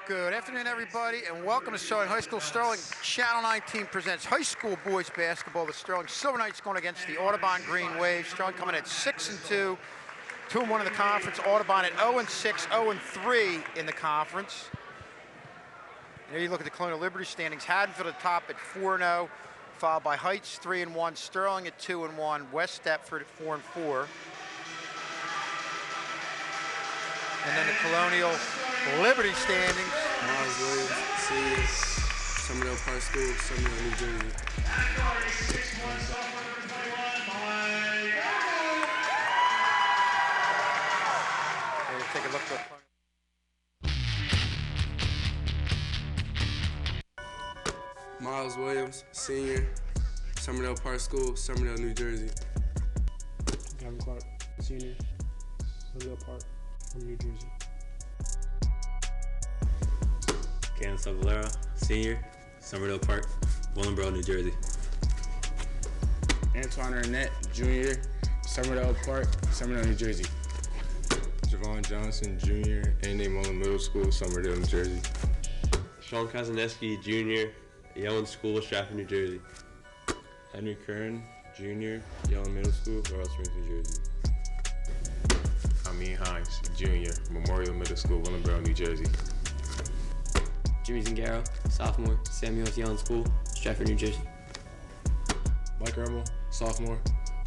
Good afternoon, everybody, and welcome to Sterling High School. Sterling Channel 19 presents high school boys basketball. The Sterling Silver Knights going against the Audubon Green Waves. Sterling coming at 6-2, 2-1 in the conference. Audubon at 0-6, 0-3 in the conference. There you look at the Colonial Liberty standings. Haddonfield at the top at 4-0, followed by Heights 3-1, Sterling at 2-1, West Stepford at 4-4. And then the Colonial Liberty standings. Miles Williams, senior, Summerville Park School, Summerville, New Jersey. Let's take a look at Miles Williams, senior, Summerville Park School, Summerville, New Jersey. Gavin Clark, senior, Summerville Park, from New Jersey. Cannon Valera, senior, Summerville Park, Willingboro, New Jersey. Antoine Arnett, junior, Summerville Park, Summerville, New Jersey. Javon Johnson, junior, A&M Mullen Middle School, Summerville, New Jersey. Sean Kazaneski, junior, Yellen School, Stratford, New Jersey. Henry Kern, junior, Yellen Middle School, Laurel Springs, New Jersey. Amin Hines, junior, Memorial Middle School, Willingboro, New Jersey. Jimmy Zingaro, sophomore, Samuel Yellen School, Stratford, New Jersey. Mike Ermel, sophomore,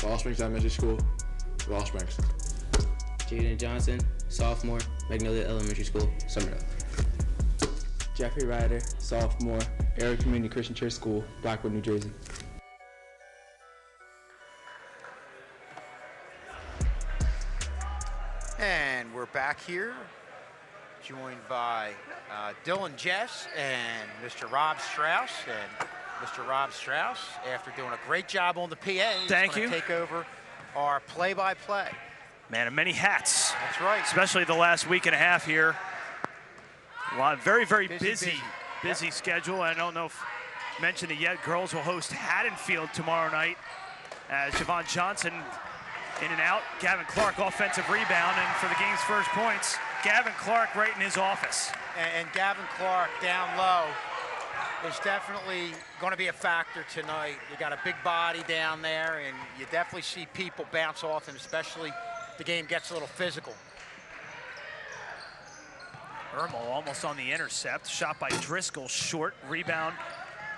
Laurel Springs Elementary School, Laurel Springs. Jaden Johnson, sophomore, Magnolia Elementary School, Summerville. Jeffrey Ryder, sophomore, Area Community Christian Church School, Blackwood, New Jersey. And we're back here, joined by Dylan Jess and Mr. Rob Strauss. And Mr. Rob Strauss, after doing a great job on the PA, is going to take over our play-by-play. Man of many hats. That's right. Especially the last week and a half here. A lot, very busy schedule. I don't know if I mentioned it yet. Girls will host Haddonfield tomorrow night as Javon Johnson in and out. Gavin Clark, offensive rebound, and for the game's first points, Gavin Clark right in his office. And Gavin Clark down low is definitely going to be a factor tonight. You got a big body down there, and you definitely see people bounce off him, especially if the game gets a little physical. Ermel almost on the intercept. Shot by Driscoll, short. Rebound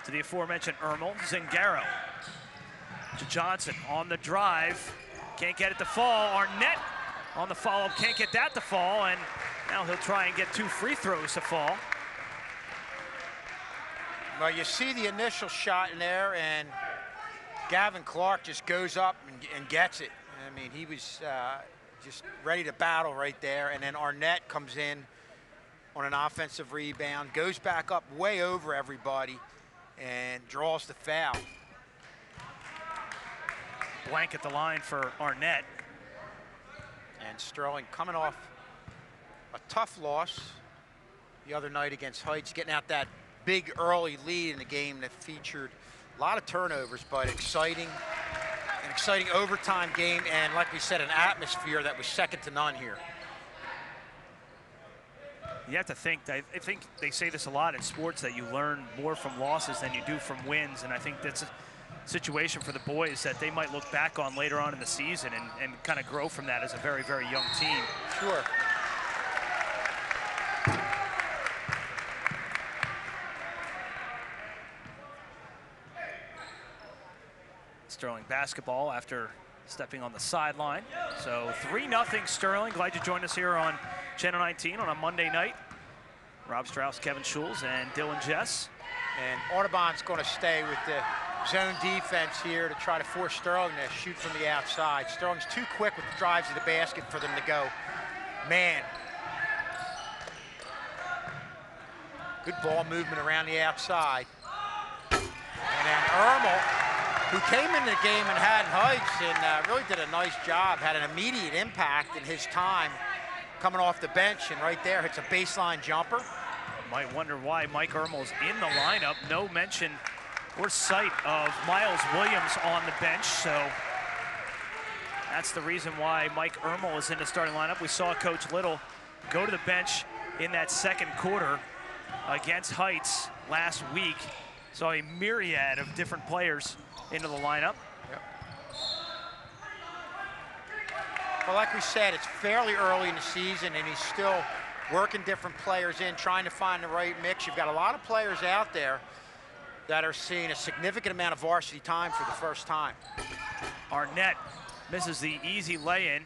to the aforementioned Ermel. Zingaro to Johnson on the drive. Can't get it to fall. Arnett on the follow-up, can't get that to fall, and now he'll try and get 2 free throws to fall. Well, you see the initial shot in there, and Gavin Clark just goes up and gets it. I mean, he was just ready to battle right there, and then Arnett comes in on an offensive rebound, goes back up way over everybody, and draws the foul. Blank at the line for Arnett. And Sterling coming off a tough loss the other night against Heights, getting out that big early lead in the game that featured a lot of turnovers, but an exciting overtime game, and like we said, an atmosphere that was second to none here. You have to think, I think they say this a lot in sports, that you learn more from losses than you do from wins, and I think that's a situation for the boys that they might look back on later on in the season and kind of grow from that as a very young team. Sure. Sterling basketball after stepping on the sideline. So 3-0 Sterling. Glad you joined us here on Channel 19 on a Monday night. Rob Strauss, Kevin Schulz, and Dylan Jess. And Audubon's going to stay with the zone defense here to try to force Sterling to shoot from the outside. Sterling's too quick with the drives to the basket for them to go man. Good ball movement around the outside. And then Ermel, who came in the game in Haddon Heights and really did a nice job, had an immediate impact in his time coming off the bench, and right there hits a baseline jumper. Might wonder why Mike Ermel's in the lineup. No mention or sight of Miles Williams on the bench, so that's the reason why Mike Ermel is in the starting lineup. We saw Coach Little go to the bench in that second quarter against Heights last week. Saw a myriad of different players into the lineup. Yep. Well, like we said, it's fairly early in the season, and he's still working different players in, trying to find the right mix. You've got a lot of players out there that are seeing a significant amount of varsity time for the first time. Arnett misses the easy lay-in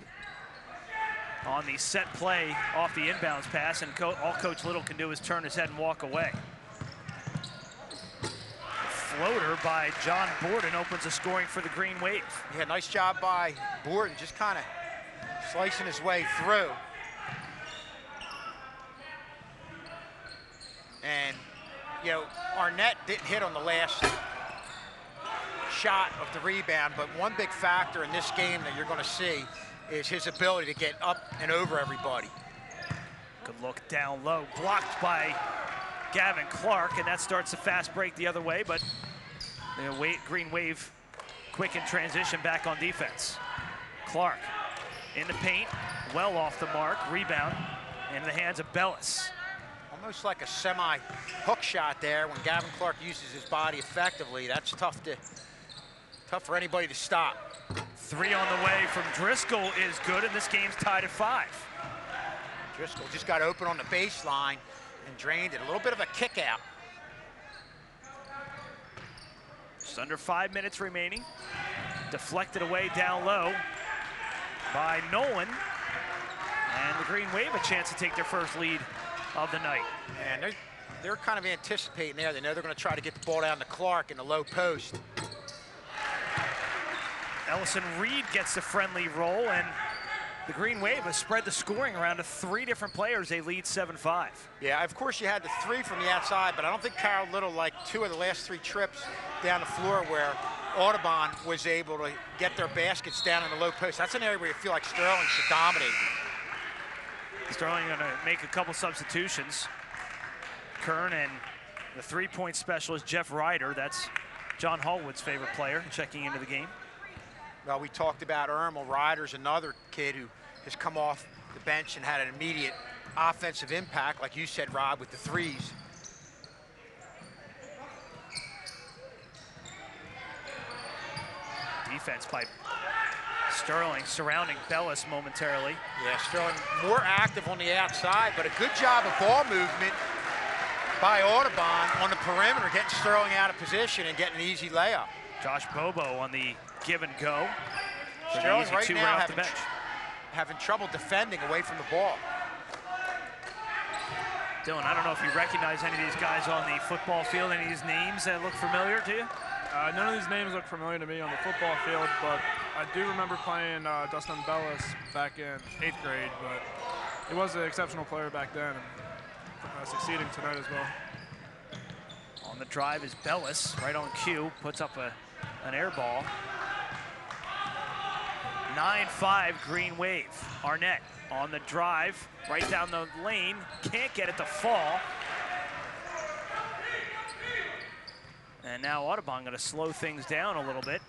on the set play off the inbounds pass, and all Coach Little can do is turn his head and walk away. Floater by John Borden opens the scoring for the Green Wave. Yeah, nice job by Borden, just kind of slicing his way through. And, you know, Arnett didn't hit on the last shot of the rebound, but one big factor in this game that you're going to see is his ability to get up and over everybody. Good look down low, blocked by Gavin Clark, and that starts a fast break the other way, but the Green Wave quick in transition back on defense. Clark in the paint, well off the mark, rebound into the hands of Bellis. Almost like a semi-hook shot there. When Gavin Clark uses his body effectively, that's tough for anybody to stop. Three on the way from Driscoll is good, and this game's tied at 5. Driscoll just got open on the baseline and drained it. A little bit of a kick out. Just under 5 minutes remaining. Deflected away down low by Nolan. And the Green Wave a chance to take their first lead of the night. And they're kind of anticipating there. They know they're going to try to get the ball down to Clark in the low post. Ellison Reed gets the friendly roll, and the Green Wave has spread the scoring around to 3 different players. They lead 7-5. Yeah, of course you had the 3 from the outside, but I don't think Carol Little liked 2 of the last 3 trips down the floor where Audubon was able to get their baskets down in the low post. That's an area where you feel like Sterling should dominate. Sterling going to make a couple substitutions. Kern and the 3-point specialist, Jeff Ryder. That's John Hallwood's favorite player, checking into the game. Well, we talked about Ermel. Ryder's another kid who has come off the bench and had an immediate offensive impact, like you said, Rob, with the 3s. Defense by Sterling surrounding Bellis momentarily. Yeah, Sterling more active on the outside, but a good job of ball movement by Audubon on the perimeter, getting Sterling out of position and getting an easy layup. Josh Bobo on the give and go. Sterling right now having trouble defending away from the ball. Dylan, I don't know if you recognize any of these guys on the football field. Any of these names that look familiar to you? None of these names look familiar to me on the football field, but I do remember playing Dustin Bellis back in 8th grade, but he was an exceptional player back then, and succeeding tonight as well. On the drive is Bellis, right on cue, puts up an air ball. 9-5 Green Wave. Arnett on the drive, right down the lane, can't get it to fall. And now Audubon going to slow things down a little bit.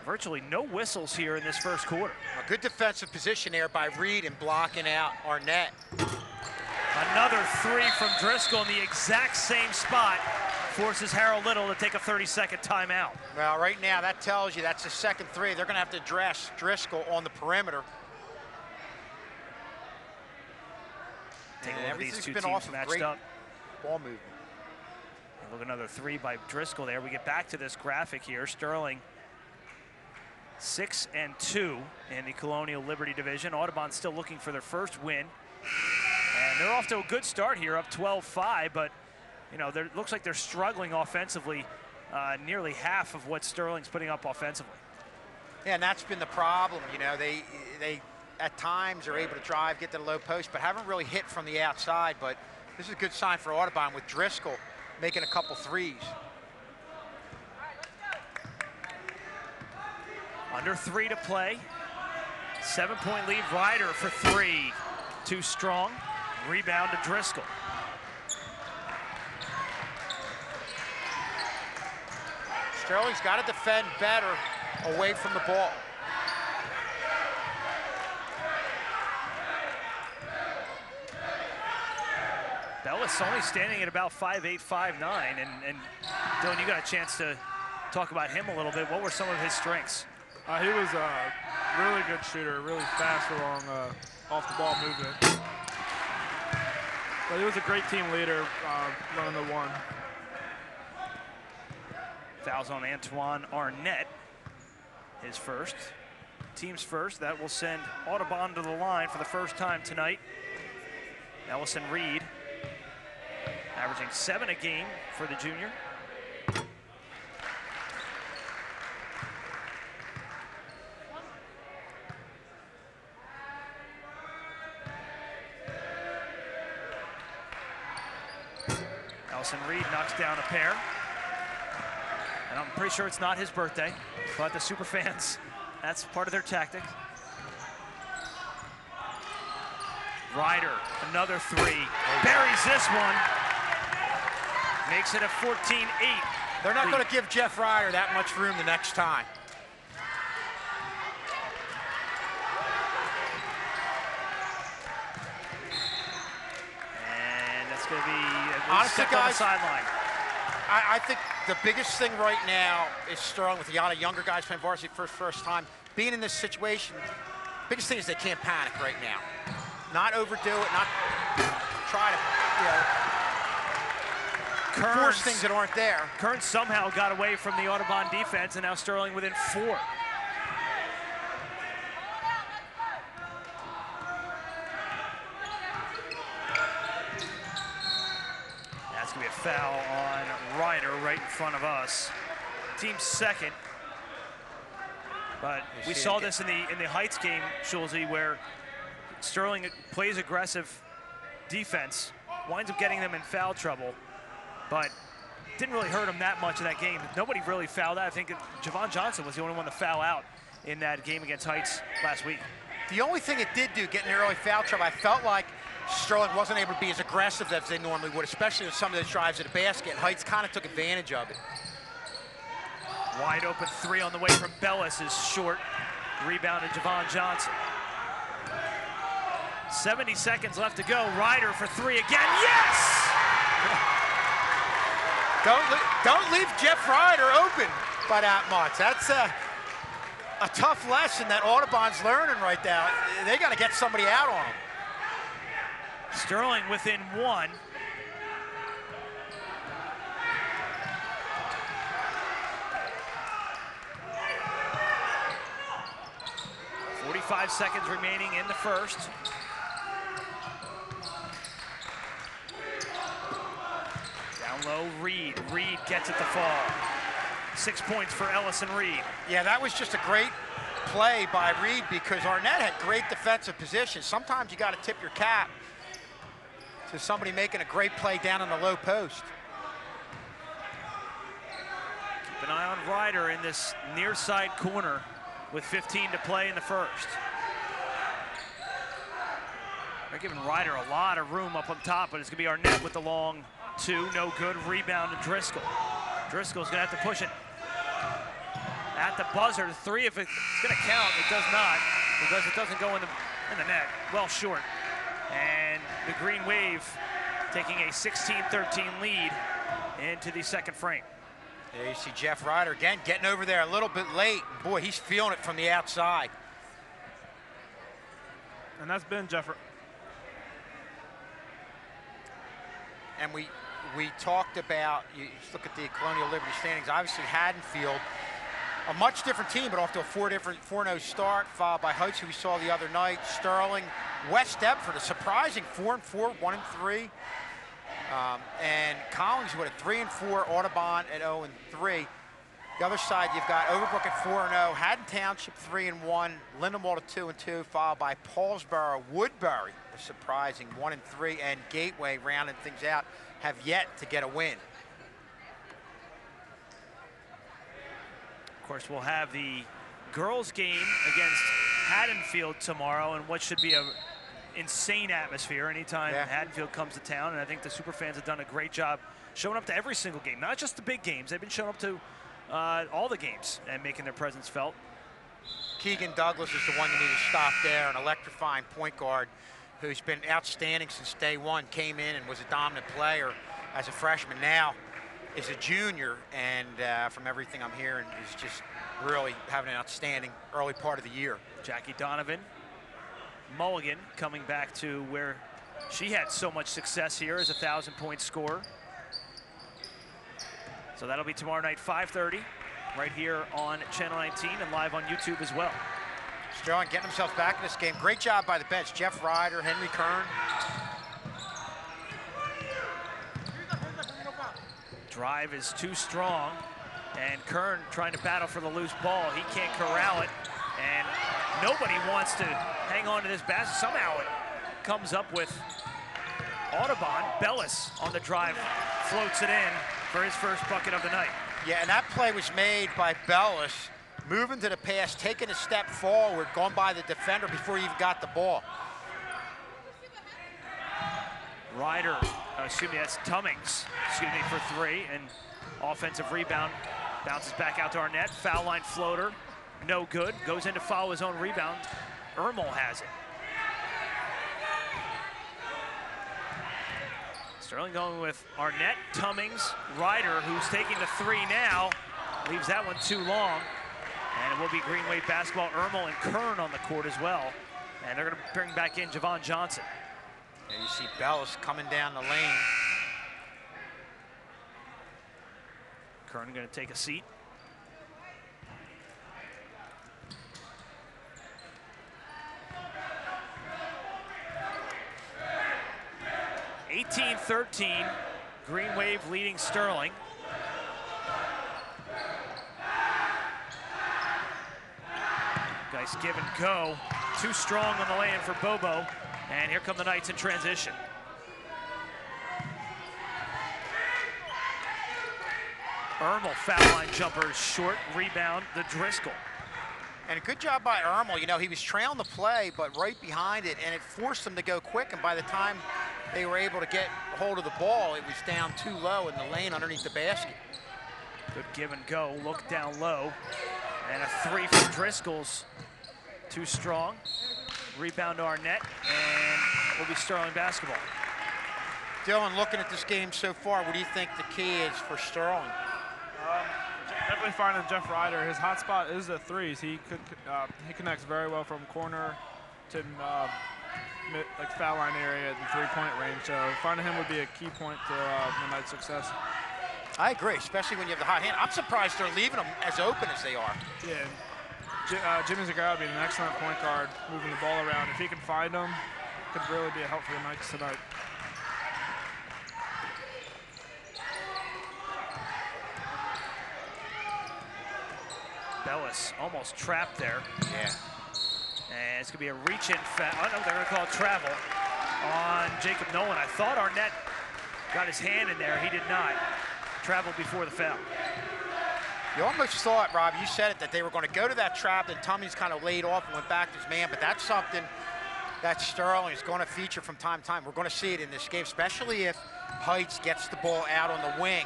Virtually no whistles here in this first quarter. A good defensive position there by Reed and blocking out Arnett. Another 3 from Driscoll in the exact same spot. Forces Harold Little to take a 30-second timeout. Well, right now that tells you that's the second 3. They're going to have to address Driscoll on the perimeter. Take a look at these two teams matched up. Ball movement. Look, another 3 by Driscoll there. We get back to this graphic here. Sterling 6-2 in the Colonial Liberty Division. Audubon still looking for their first win. And they're off to a good start here, up 12-5, but you know, it looks like they're struggling offensively, nearly half of what Sterling's putting up offensively. Yeah, and that's been the problem. You know, they at times are able to drive, get to the low post, but haven't really hit from the outside. But this is a good sign for Audubon with Driscoll making a couple 3s. Under 3 to play. 7-point lead. Ryder for 3. Too strong. Rebound to Driscoll. Sterling's got to defend better away from the ball. Bellis only standing at about 5'8", 5'9", and Dylan, you got a chance to talk about him a little bit. What were some of his strengths? He was a really good shooter, really fast along off-the-ball movement. But he was a great team leader running the one. Fouls on Antoine Arnett, his first. Team's first. That will send Audubon to the line for the first time tonight. Ellison Reed, averaging 7 a game for the junior. Ellison Reed knocks down a pair. And I'm pretty sure it's not his birthday, but the super fans, that's part of their tactic. Ryder, another three, buries this one. Makes it a 14-8. They're not going to give Jeff Ryder that much room the next time. And that's going to be honestly, guys, on the sideline. I think the biggest thing right now is Sterling with a lot of younger guys playing varsity for the first time. Being in this situation, biggest thing is they can't panic right now. Not overdo it, not try to, force things that aren't there. Kearns somehow got away from the Audubon defense, and now Sterling within 4. That's going to be a foul on Ryder right in front of us. Team's second. But we saw this in the Heights game, Schulze, where Sterling plays aggressive defense, winds up getting them in foul trouble, but didn't really hurt him that much in that game. Nobody really fouled out. I think Javon Johnson was the only one to foul out in that game against Heights last week. The only thing it did do, getting in early foul trouble, I felt like Sterling wasn't able to be as aggressive as they normally would, especially with some of those drives to the basket. Heights kind of took advantage of it. Wide open 3 on the way from Bellis is short. Rebounded Javon Johnson. 70 seconds left to go. Ryder for 3 again. Yes! Don't leave Jeff Ryder open by that much. That's a tough lesson that Audubon's learning right now. They got to get somebody out on him. Sterling within 1. .45 seconds remaining in the first. Down low, Reed. Reed gets it to fall. 6 points for Ellison Reed. Yeah, that was just a great play by Reed because Arnett had great defensive position. Sometimes you got to tip your cap to somebody making a great play down in the low post. Keep an eye on Ryder in this near side corner with 15 to play in the first. They're giving Ryder a lot of room up on top, but it's going to be Arnett with the long 2. No good. Rebound to Driscoll. Driscoll's going to have to push it at the buzzer. 3, if it's going to count, it does not, because it doesn't go in the net. Well short. And the Green Wave taking a 16-13 lead into the second frame. There you see Jeff Ryder again getting over there a little bit late. Boy, he's feeling it from the outside. And that's been Jeff. And we talked about, you look at the Colonial Liberty standings, obviously Haddonfield, a much different team, but off to a 4-0 start, followed by Heights, who we saw the other night, Sterling, West Deptford, a surprising 4-4, 1-3. And Collins with a 3-4, Audubon at 0-3. The other side, you've got Overbrook at 4-0, Haddon Township 3-1, Lindenwold at 2-2, followed by Paulsboro, Woodbury, a surprising 1-3, and Gateway rounding things out, have yet to get a win. Of course, we'll have the girls' game against Haddonfield tomorrow, and what should be a insane atmosphere anytime Haddonfield comes to town. And I think the Superfans have done a great job showing up to every single game, not just the big games. They've been showing up to all the games and making their presence felt. Keegan Douglas is the one you need to stop there, an electrifying point guard who's been outstanding since day one, came in and was a dominant player as a freshman. Now is a junior, and from everything I'm hearing, is just really having an outstanding early part of the year. Jackie Donovan, Mulligan coming back to where she had so much success here as a 1,000-point scorer. So that'll be tomorrow night, 5:30, right here on Channel 19 and live on YouTube as well. Sterling getting themselves back in this game. Great job by the bench. Jeff Ryder, Henry Kern. Drive is too strong, and Kern trying to battle for the loose ball. He can't corral it, and nobody wants to hang on to this basket. Somehow it comes up with Audubon. Bellis on the drive floats it in for his first bucket of the night. Yeah, and that play was made by Bellis, moving to the pass, taking a step forward, going by the defender before he even got the ball. Ryder, that's Tummings, for three, and offensive rebound, bounces back out to Arnett, foul line floater, no good, goes in to follow his own rebound. Ermel has it. Sterling going with Arnett, Tummings, Ryder, who's taking the three now, leaves that one too long, and it will be Green Wave basketball. Ermel and Kern on the court as well, and they're going to bring back in Javon Johnson. Yeah, you see Bellis coming down the lane. Kern going to take a seat. (18-13), Green Wave leading Sterling. Guys give and go. Too strong on the lay-in for Bobo. And here come the Knights in transition. Ermel foul line jumper is short. Rebound, the Driscoll. And a good job by Ermel. You know, he was trailing the play, but right behind it, and it forced them to go quick. And by the time they were able to get hold of the ball, it was down too low in the lane underneath the basket. Good give and go. Look down low. And a three from Driscoll's too strong. Rebound to Arnett, and will be Sterling basketball. Dylan, looking at this game so far, what do you think the key is for Sterling? Definitely finding Jeff Ryder. His hot spot is the threes. He connects very well from corner to like foul line area and three-point range. So finding him would be a key point to the night's success. I agree, especially when you have the hot hand. I'm surprised they're leaving them as open as they are. Yeah. Jimmy Zagarra would be an excellent point guard, moving the ball around. If he can find them, could really be a help for the Knights tonight. Bellis almost trapped there. Yeah. And it's going to be a reach-in foul. Oh, no, they're going to call travel on Jacob Nolan. I thought Arnett got his hand in there. He did not. Travel before the foul. You almost thought, Rob, you said it, that they were going to go to that trap, and Tummings kind of laid off and went back to his man, but that's something that Sterling is going to feature from time to time. We're going to see it in this game, especially if Heights gets the ball out on the wing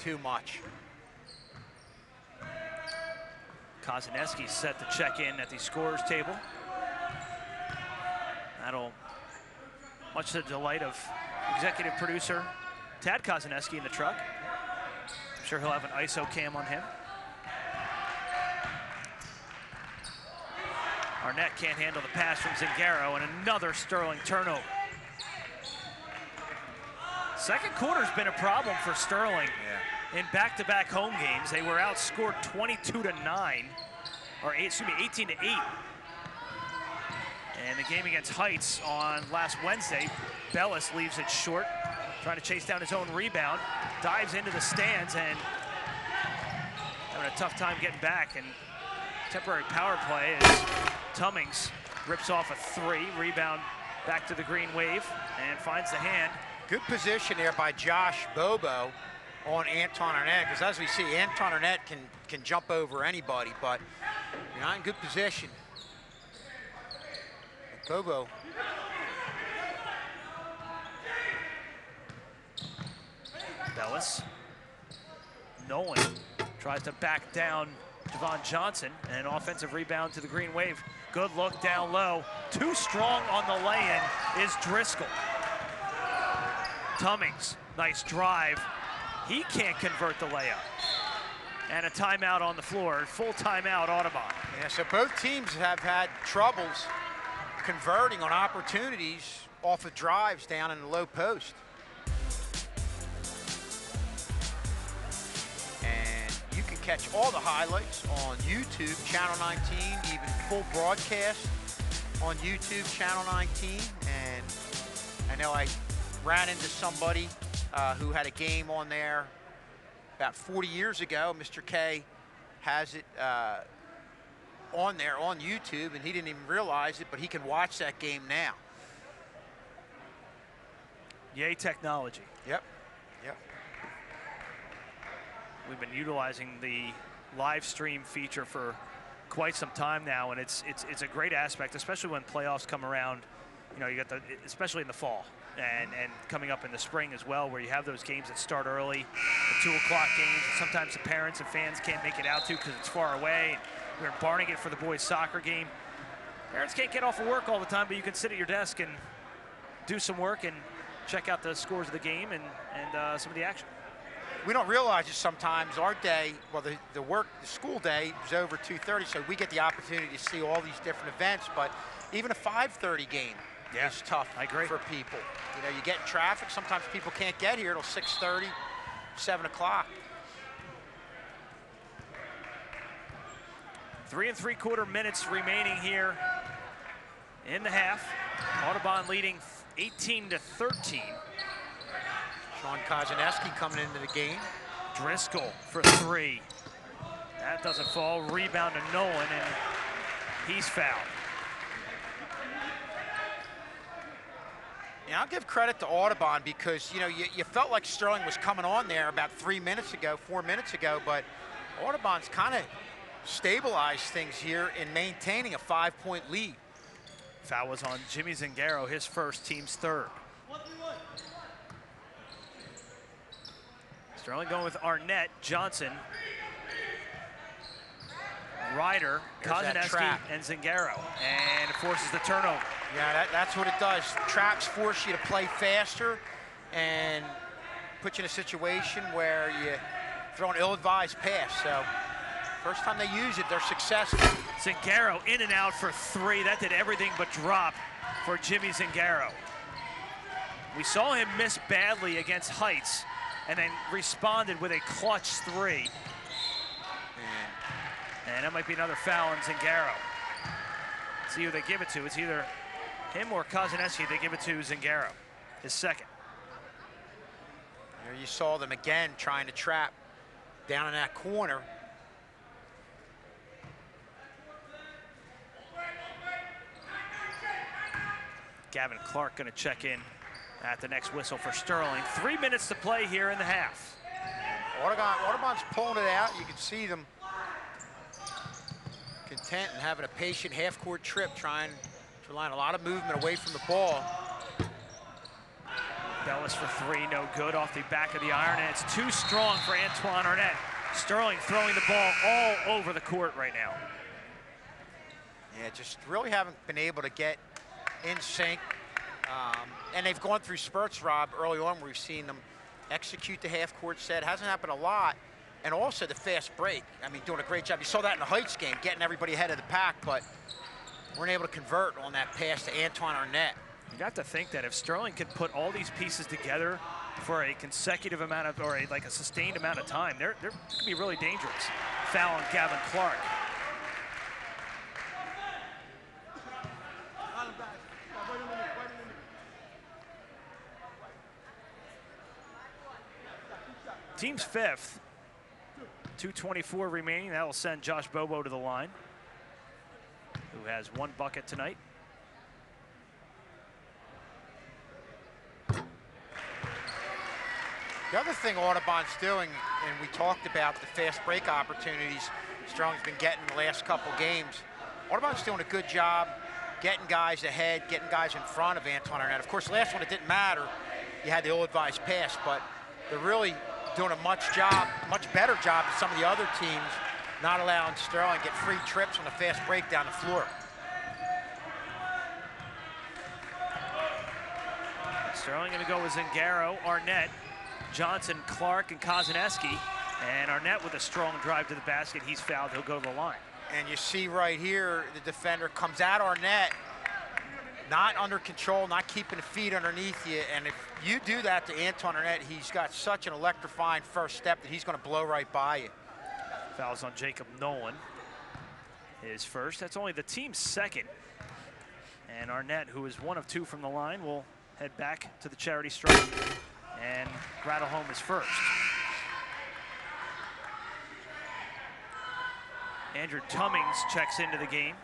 too much. Kozaneski's set to check in at the scorer's table. That'll, much to the delight of executive producer Tad Kozaneski in the truck. I'm sure he'll have an ISO cam on him. Arnett can't handle the pass from Zingaro, and another Sterling turnover. Second quarter's been a problem for Sterling. In back-to-back home games. They were outscored 22-9, or 18-8. And the game against Heights on last Wednesday, Bellis leaves it short, trying to chase down his own rebound, dives into the stands, and having a tough time getting back. And temporary power play as Tummings rips off a three, rebound back to the Green Wave, and finds the hand. Good position there by Josh Bobo on Anton Arnett, because as we see, Anton Arnett can jump over anybody, but you're not in good position. Bobo. Bellis. Nolan tries to back down Javon Johnson, and an offensive rebound to the Green Wave. Good look down low. Too strong on the lay-in is Driscoll. Tummings, nice drive. He can't convert the layup. And a timeout on the floor, full timeout Audubon. Yeah, so both teams have had troubles converting on opportunities off of drives down in the low post. And you can catch all the highlights on YouTube, Channel 19, even full broadcast on YouTube, Channel 19. And I know I ran into somebody who had a game on there about 40 years ago. Mr. K has it on there on YouTube, and he didn't even realize it, but he can watch that game now. Yay, technology. Yep, yep. We've been utilizing the live stream feature for quite some time now, and it's a great aspect, especially when playoffs come around. You know, you got especially in the fall and coming up in the spring as well, where you have those games that start early, the 2 o'clock games, and sometimes the parents and fans can't make it out to because it's far away. We're in Barnegat for the boys' soccer game. Parents can't get off of work all the time, but you can sit at your desk and do some work and check out the scores of the game and some of the action. We don't realize it sometimes. Our day, well, the school day is over 2:30, so we get the opportunity to see all these different events, but even a 5:30 game is tough for people. You know, you get in traffic, sometimes people can't get here till 6:30, 7 o'clock. 3 3/4 minutes remaining here in the half. Audubon leading 18-13. Sean Kozaneski coming into the game. Driscoll for 3. That doesn't fall. Rebound to Nolan, and he's fouled. Yeah, I'll give credit to Audubon because, you know, you felt like Sterling was coming on there about 4 minutes ago, but Audubon's kind of stabilized things here in maintaining a 5-point lead. Foul was on Jimmy Zingaro, his first, team's third. Sterling going with Arnett, Johnson, Ryder, Kozaneski, and Zingaro, and it forces the turnover. Yeah, that's what it does. Traps force you to play faster and put you in a situation where you throw an ill-advised pass. So first time they use it, they're successful. Zingaro in and out for 3. That did everything but drop for Jimmy Zingaro. We saw him miss badly against Heights and then responded with a clutch 3. And that might be another foul on Zingaro. See who they give it to. It's either him or Kozaneski. They give it to Zingaro, his second. There you saw them again trying to trap down in that corner. Gavin Clark going to check in at the next whistle for Sterling. 3 minutes to play here in the half. Audubon's pulling it out. You can see them content and having a patient half-court trip, trying to line a lot of movement away from the ball. Bellis for 3, no good off the back of the iron, and it's too strong for Antoine Arnett. Sterling throwing the ball all over the court right now. Yeah, just really haven't been able to get in sync. And they've gone through spurts, Rob, early on where we've seen them execute the half-court set. Hasn't happened a lot. And also the fast break. I mean, doing a great job. You saw that in the Heights game, getting everybody ahead of the pack, but weren't able to convert on that pass to Antoine Arnett. You have to think that if Sterling could put all these pieces together for a consecutive amount of, or like a sustained amount of time, they're could be really dangerous. Foul on Gavin Clark. Team's 5th. 2:24 remaining. That will send Josh Bobo to the line, who has 1 bucket tonight. The other thing Audubon's doing, and we talked about the fast break opportunities Sterling's been getting the last couple games. Audubon's doing a good job getting guys ahead, getting guys in front of Antoine Arnett. Of course, last one it didn't matter. You had the ill-advised pass, but they're really doing a much better job than some of the other teams, not allowing Sterling get free trips on the fast break down the floor. Sterling going to go with Zingaro, Arnett, Johnson, Clark, and Kozaneski. And Arnett with a strong drive to the basket. He's fouled. He'll go to the line. And you see right here, the defender comes at Arnett, not under control, not keeping the feet underneath you. And if you do that to Anton Arnett, he's got such an electrifying first step that he's going to blow right by you. Fouls on Jacob Nolan. His first. That's only the team's second. And Arnett, who is 1 of 2 from the line, will head back to the charity stripe and rattle home his first. Andrew Tummings checks into the game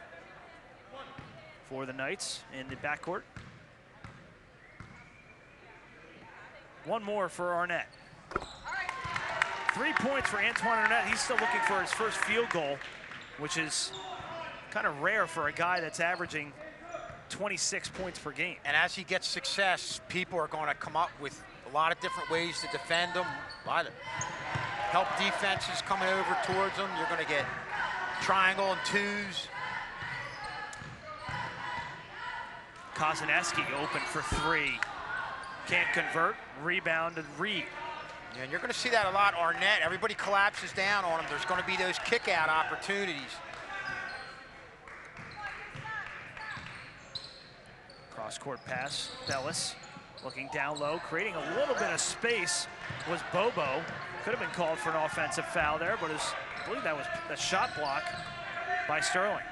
for the Knights in the backcourt. One more for Arnett. 3 points for Antoine Arnett. He's still looking for his first field goal, which is kind of rare for a guy that's averaging 26 points per game. And as he gets success, people are going to come up with a lot of different ways to defend him. A lot of help defenses coming over towards him. You're going to get triangle and twos. Kozaneski open for 3. Can't convert. Rebound to Reed. Yeah, and you're going to see that a lot, Arnett. Everybody collapses down on him. There's going to be those kick-out opportunities. Cross-court pass, Bellis looking down low, creating a little bit of space was Bobo. Could have been called for an offensive foul there, but I believe that was a shot block by Sterling.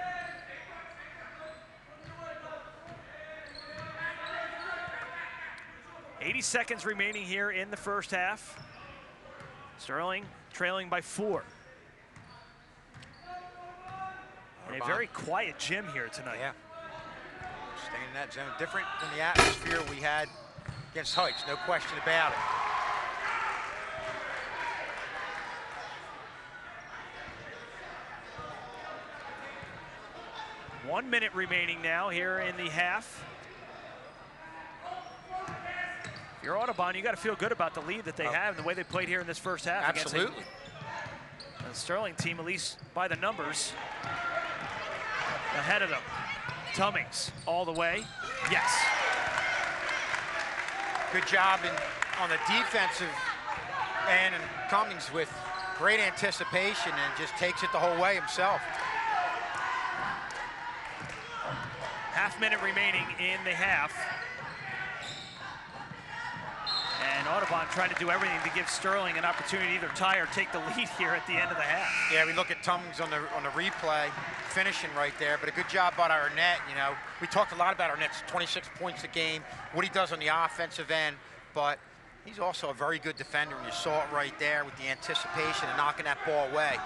.80 seconds remaining here in the first half. Sterling trailing by 4. And a very quiet gym here tonight. Yeah. Staying in that zone. Different than the atmosphere we had against Heights, no question about it. One minute remaining now here in the half. If you're Audubon, you got to feel good about the lead that they have and the way they played here in this first half. Absolutely. Against the Sterling team, at least by the numbers, ahead of them. Tummings all the way. Yes. Good job on the defensive end, and Tummings with great anticipation and just takes it the whole way himself. Half minute remaining in the half. And Audubon trying to do everything to give Sterling an opportunity to either tie or take the lead here at the end of the half. Yeah, we look at Tummings on the replay, finishing right there, but a good job by Arnett. You know, we talked a lot about Arnett's 26 points a game, what he does on the offensive end, but he's also a very good defender, and you saw it right there with the anticipation and knocking that ball away.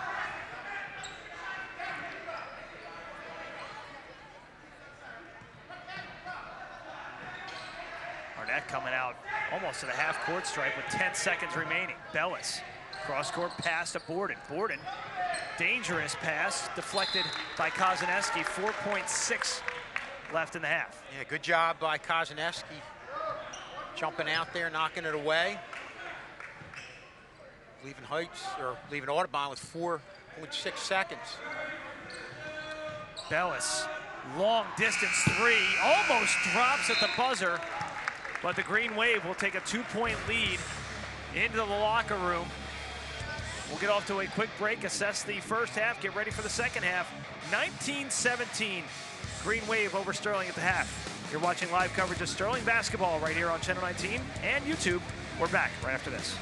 Arnett coming out almost to the half-court stripe with 10 seconds remaining. Bellis, cross-court pass to Borden. Borden, dangerous pass, deflected by Kozaneski. 4.6 left in the half. Yeah, good job by Kozaneski, jumping out there, knocking it away. Leaving Heights, or leaving Audubon with 4.6 seconds. Bellis, long distance 3, almost drops at the buzzer. But the Green Wave will take a 2-point lead into the locker room. We'll get off to a quick break, assess the first half, get ready for the second half. 19-17, Green Wave over Sterling at the half. You're watching live coverage of Sterling basketball right here on Channel 19 and YouTube. We're back right after this.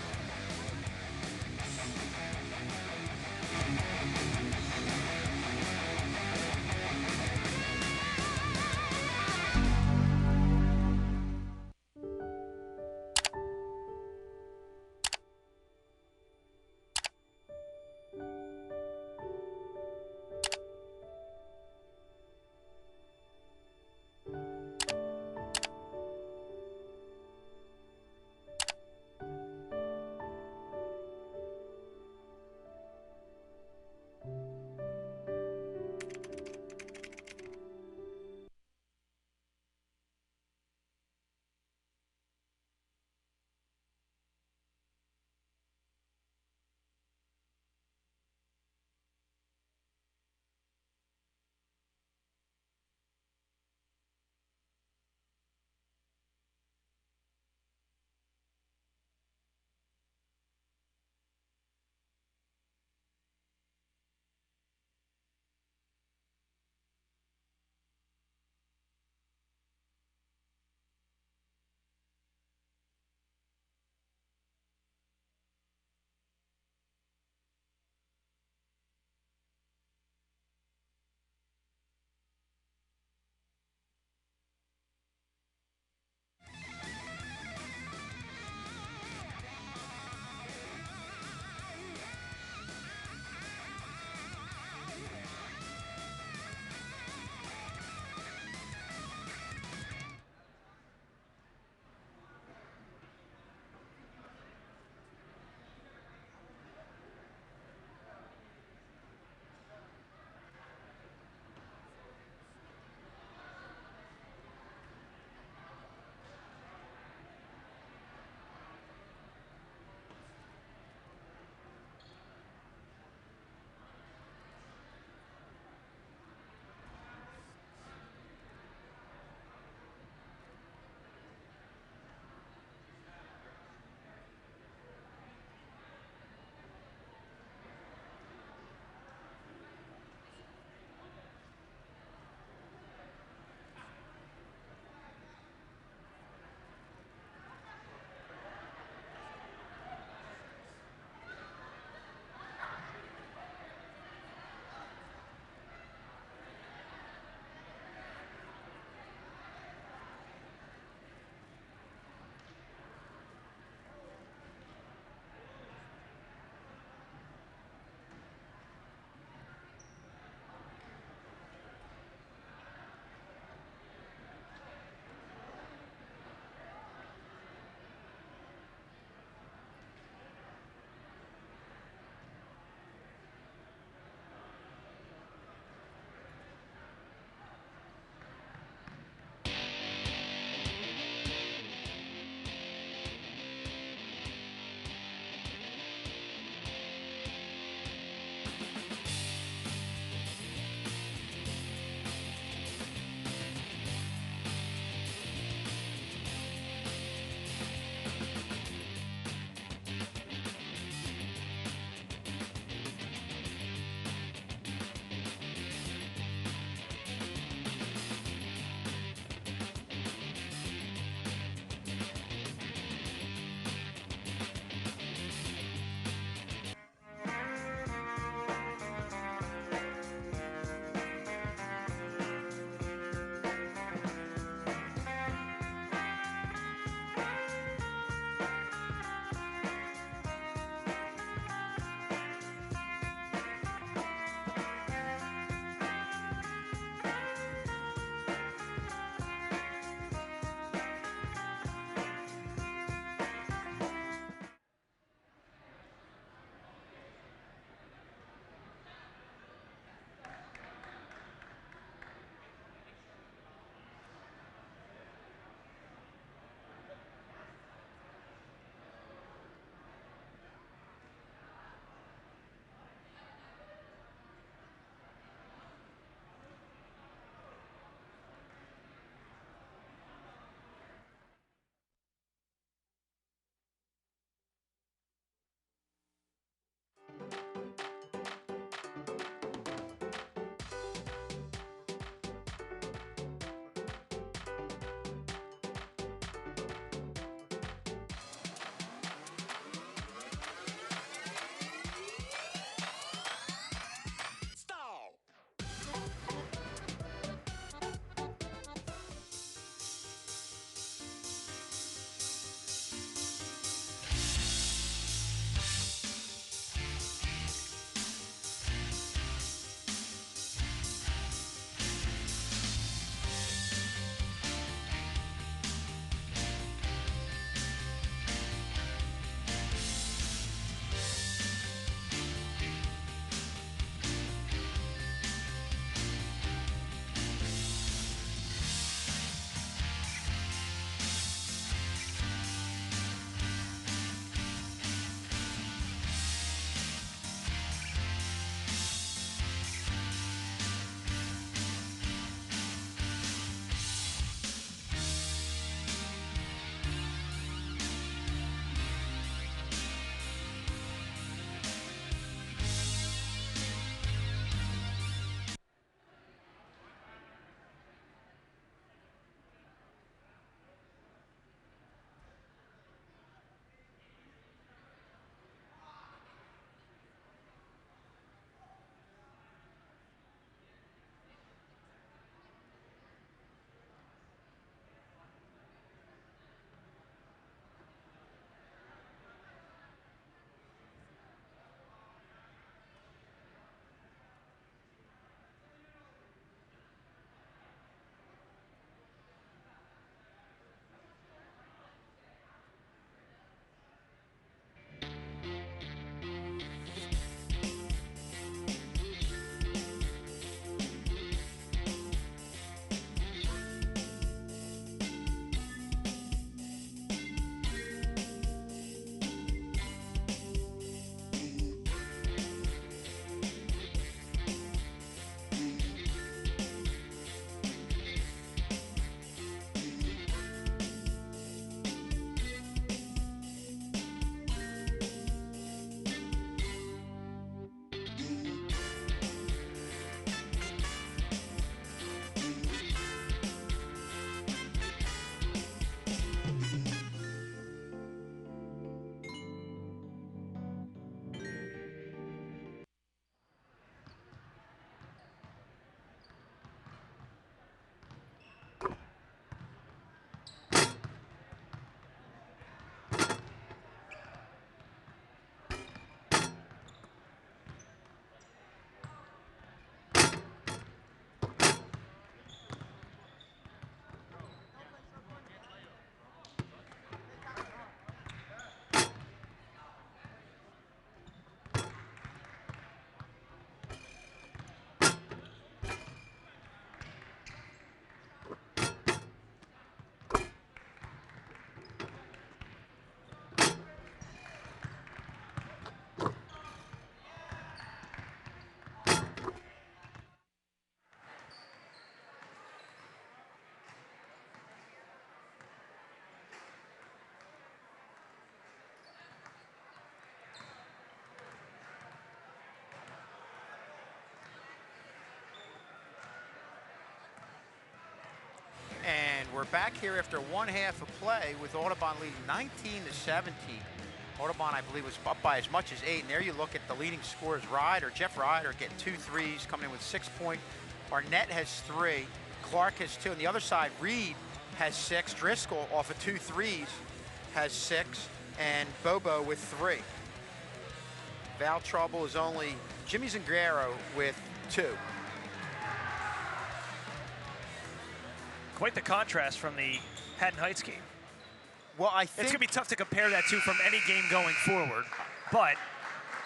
We're back here after one half of play with Audubon leading 19-17. Audubon, I believe, was up by as much as 8. And there you look at the leading scorers, Jeff Ryder getting 2 threes, coming in with 6 points. Arnett has 3. Clark has 2. On the other side, Reed has 6. Driscoll off of 2 threes has 6. And Bobo with 3. Foul trouble is only Jimmy Zingaro with 2. Quite the contrast from the Haddon Heights game. Well, I think it's going to be tough to compare that to from any game going forward, but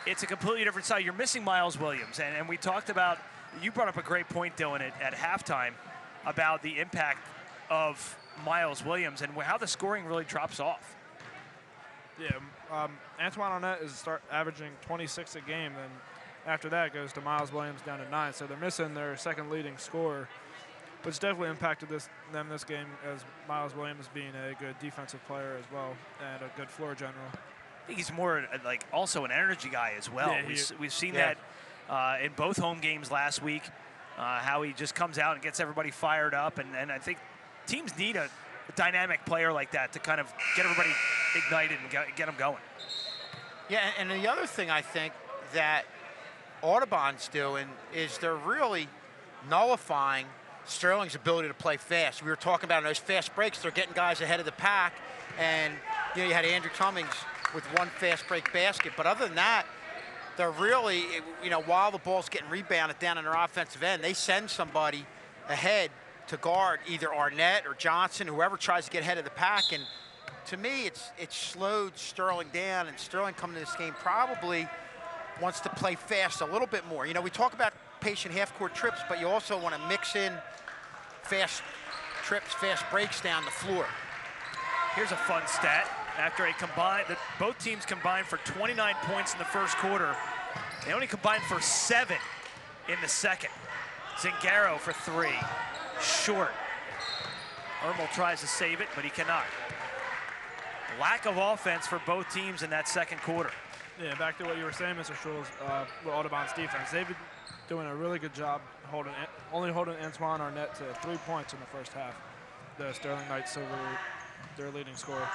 it's a completely different side. You're missing Miles Williams, and we talked about, you brought up a great point, Dylan, at halftime about the impact of Miles Williams and how the scoring really drops off. Yeah, Antoine Arnett is averaging 26 a game, then after that goes to Miles Williams down to 9, so they're missing their second leading scorer, which definitely impacted them this game, as Miles Williams being a good defensive player as well and a good floor general. I think he's more like also an energy guy as well. Yeah, we've seen that in both home games last week, how he just comes out and gets everybody fired up, and I think teams need a dynamic player like that to kind of get everybody ignited and get them going. Yeah, and the other thing I think that Audubon's doing is they're really nullifying Sterling's ability to play fast. We were talking about in those fast breaks, they're getting guys ahead of the pack, and you know, you had Andrew Cummings with 1 fast break basket, but other than that, they're really, you know, while the ball's getting rebounded down in their offensive end, they send somebody ahead to guard either Arnett or Johnson, whoever tries to get ahead of the pack, and to me, it's slowed Sterling down, and Sterling coming to this game probably wants to play fast a little bit more. You know, we talk about patient half-court trips, but you also want to mix in fast trips, fast breaks down the floor. Here's a fun stat. After both teams combined for 29 points in the first quarter, they only combined for 7 in the second. Zingaro for 3, short. Ermel tries to save it, but he cannot. Lack of offense for both teams in that second quarter. Yeah, back to what you were saying, Mr. Schultz, with Audubon's defense. They've been doing a really good job only holding Antoine Arnett to 3 points in the first half. The Sterling Knights over their leading scorer.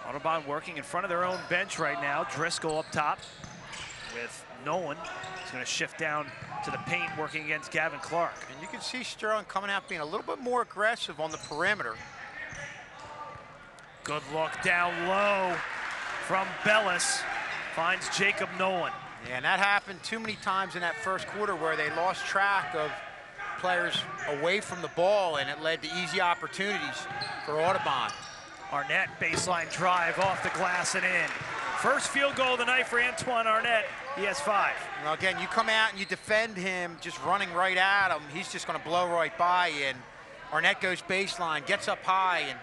Audubon working in front of their own bench right now. Driscoll up top with Nolan. He's going to shift down to the paint, working against Gavin Clark. And you can see Sterling coming out being a little bit more aggressive on the perimeter. Good look down low from Bellis. Finds Jacob Nolan. Yeah, and that happened too many times in that first quarter where they lost track of players away from the ball, and it led to easy opportunities for Audubon. Arnett baseline drive off the glass and in. First field goal of the night for Antoine Arnett. He has 5. Well, again, you come out and you defend him just running right at him. He's just going to blow right by you. And Arnett goes baseline, gets up high, and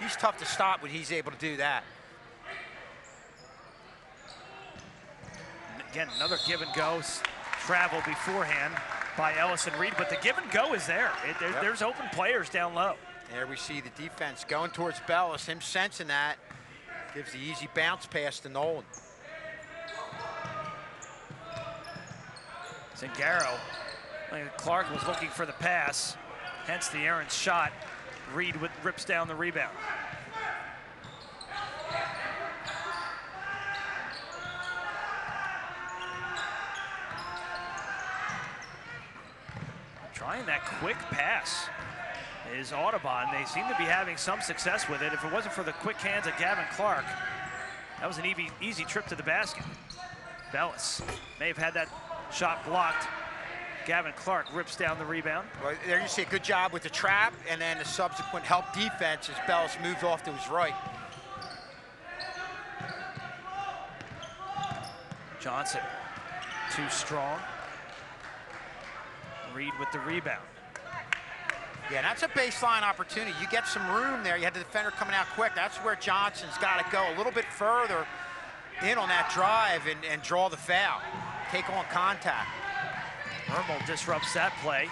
he's tough to stop when he's able to do that. Again, another give and go travel beforehand by Ellison Reed, but the give and go is there. There's open players down low. There we see the defense going towards Bellis, him sensing that. Gives the easy bounce pass to Nolan. Zingaro. Clark was looking for the pass, hence the errant shot. Reed rips down the rebound. Trying that quick pass is Audubon. They seem to be having some success with it. If it wasn't for the quick hands of Gavin Clark, that was an easy trip to the basket. Bellis may have had that shot blocked. Gavin Clark rips down the rebound. Well, there you see a good job with the trap and then the subsequent help defense as Bellis moved off to his right. Johnson, too strong. Reed with the rebound. Yeah, that's a baseline opportunity. You get some room there. You had the defender coming out quick. That's where Johnson's got to go a little bit further in on that drive and draw the foul. Take on contact. Ermel disrupts that play.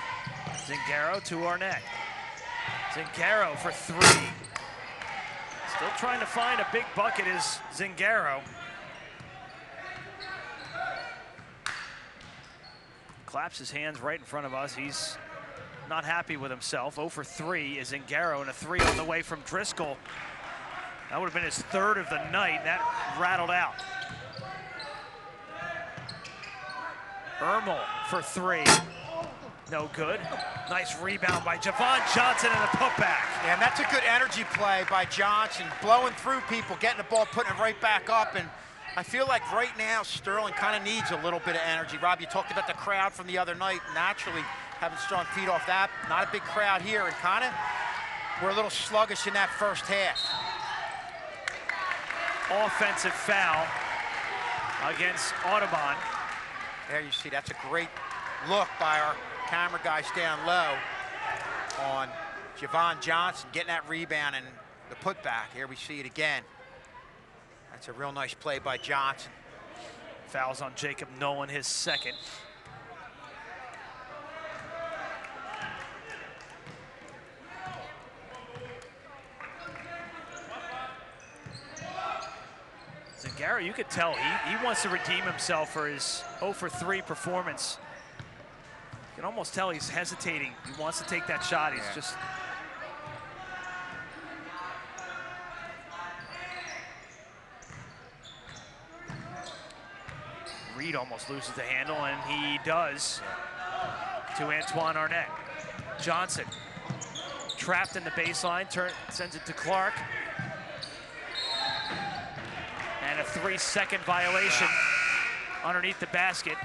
Zingaro to Arnett. Zingaro for 3. Still trying to find a big bucket is Zingaro. claps his hands right in front of us. He's not happy with himself. 0 for 3 is Zingaro, and a 3 on the way from Driscoll. That would have been his 3rd of the night. That rattled out. Ermel for 3. No good. Nice rebound by Javon Johnson and a putback. Yeah, and that's a good energy play by Johnson, blowing through people, getting the ball, putting it right back up. And I feel like right now Sterling kind of needs a little bit of energy. Rob, you talked about the crowd from the other night. Naturally, having strong feet off that. Not a big crowd here, and kind of we're a little sluggish in that first half. Offensive foul against Audubon. There you see, that's a great look by our camera guys down low on Javon Johnson getting that rebound and the putback. Here we see it again. That's a real nice play by Johnson. Fouls on Jacob Nolan, his 2nd. Zingaro, you could tell he wants to redeem himself for his 0 for 3 performance. You can almost tell he's hesitating. He wants to take that shot. He's just... Reed almost loses the handle, and he does to Antoine Arnett. Johnson trapped in the baseline, sends it to Clark. And a 3-second violation underneath the basket,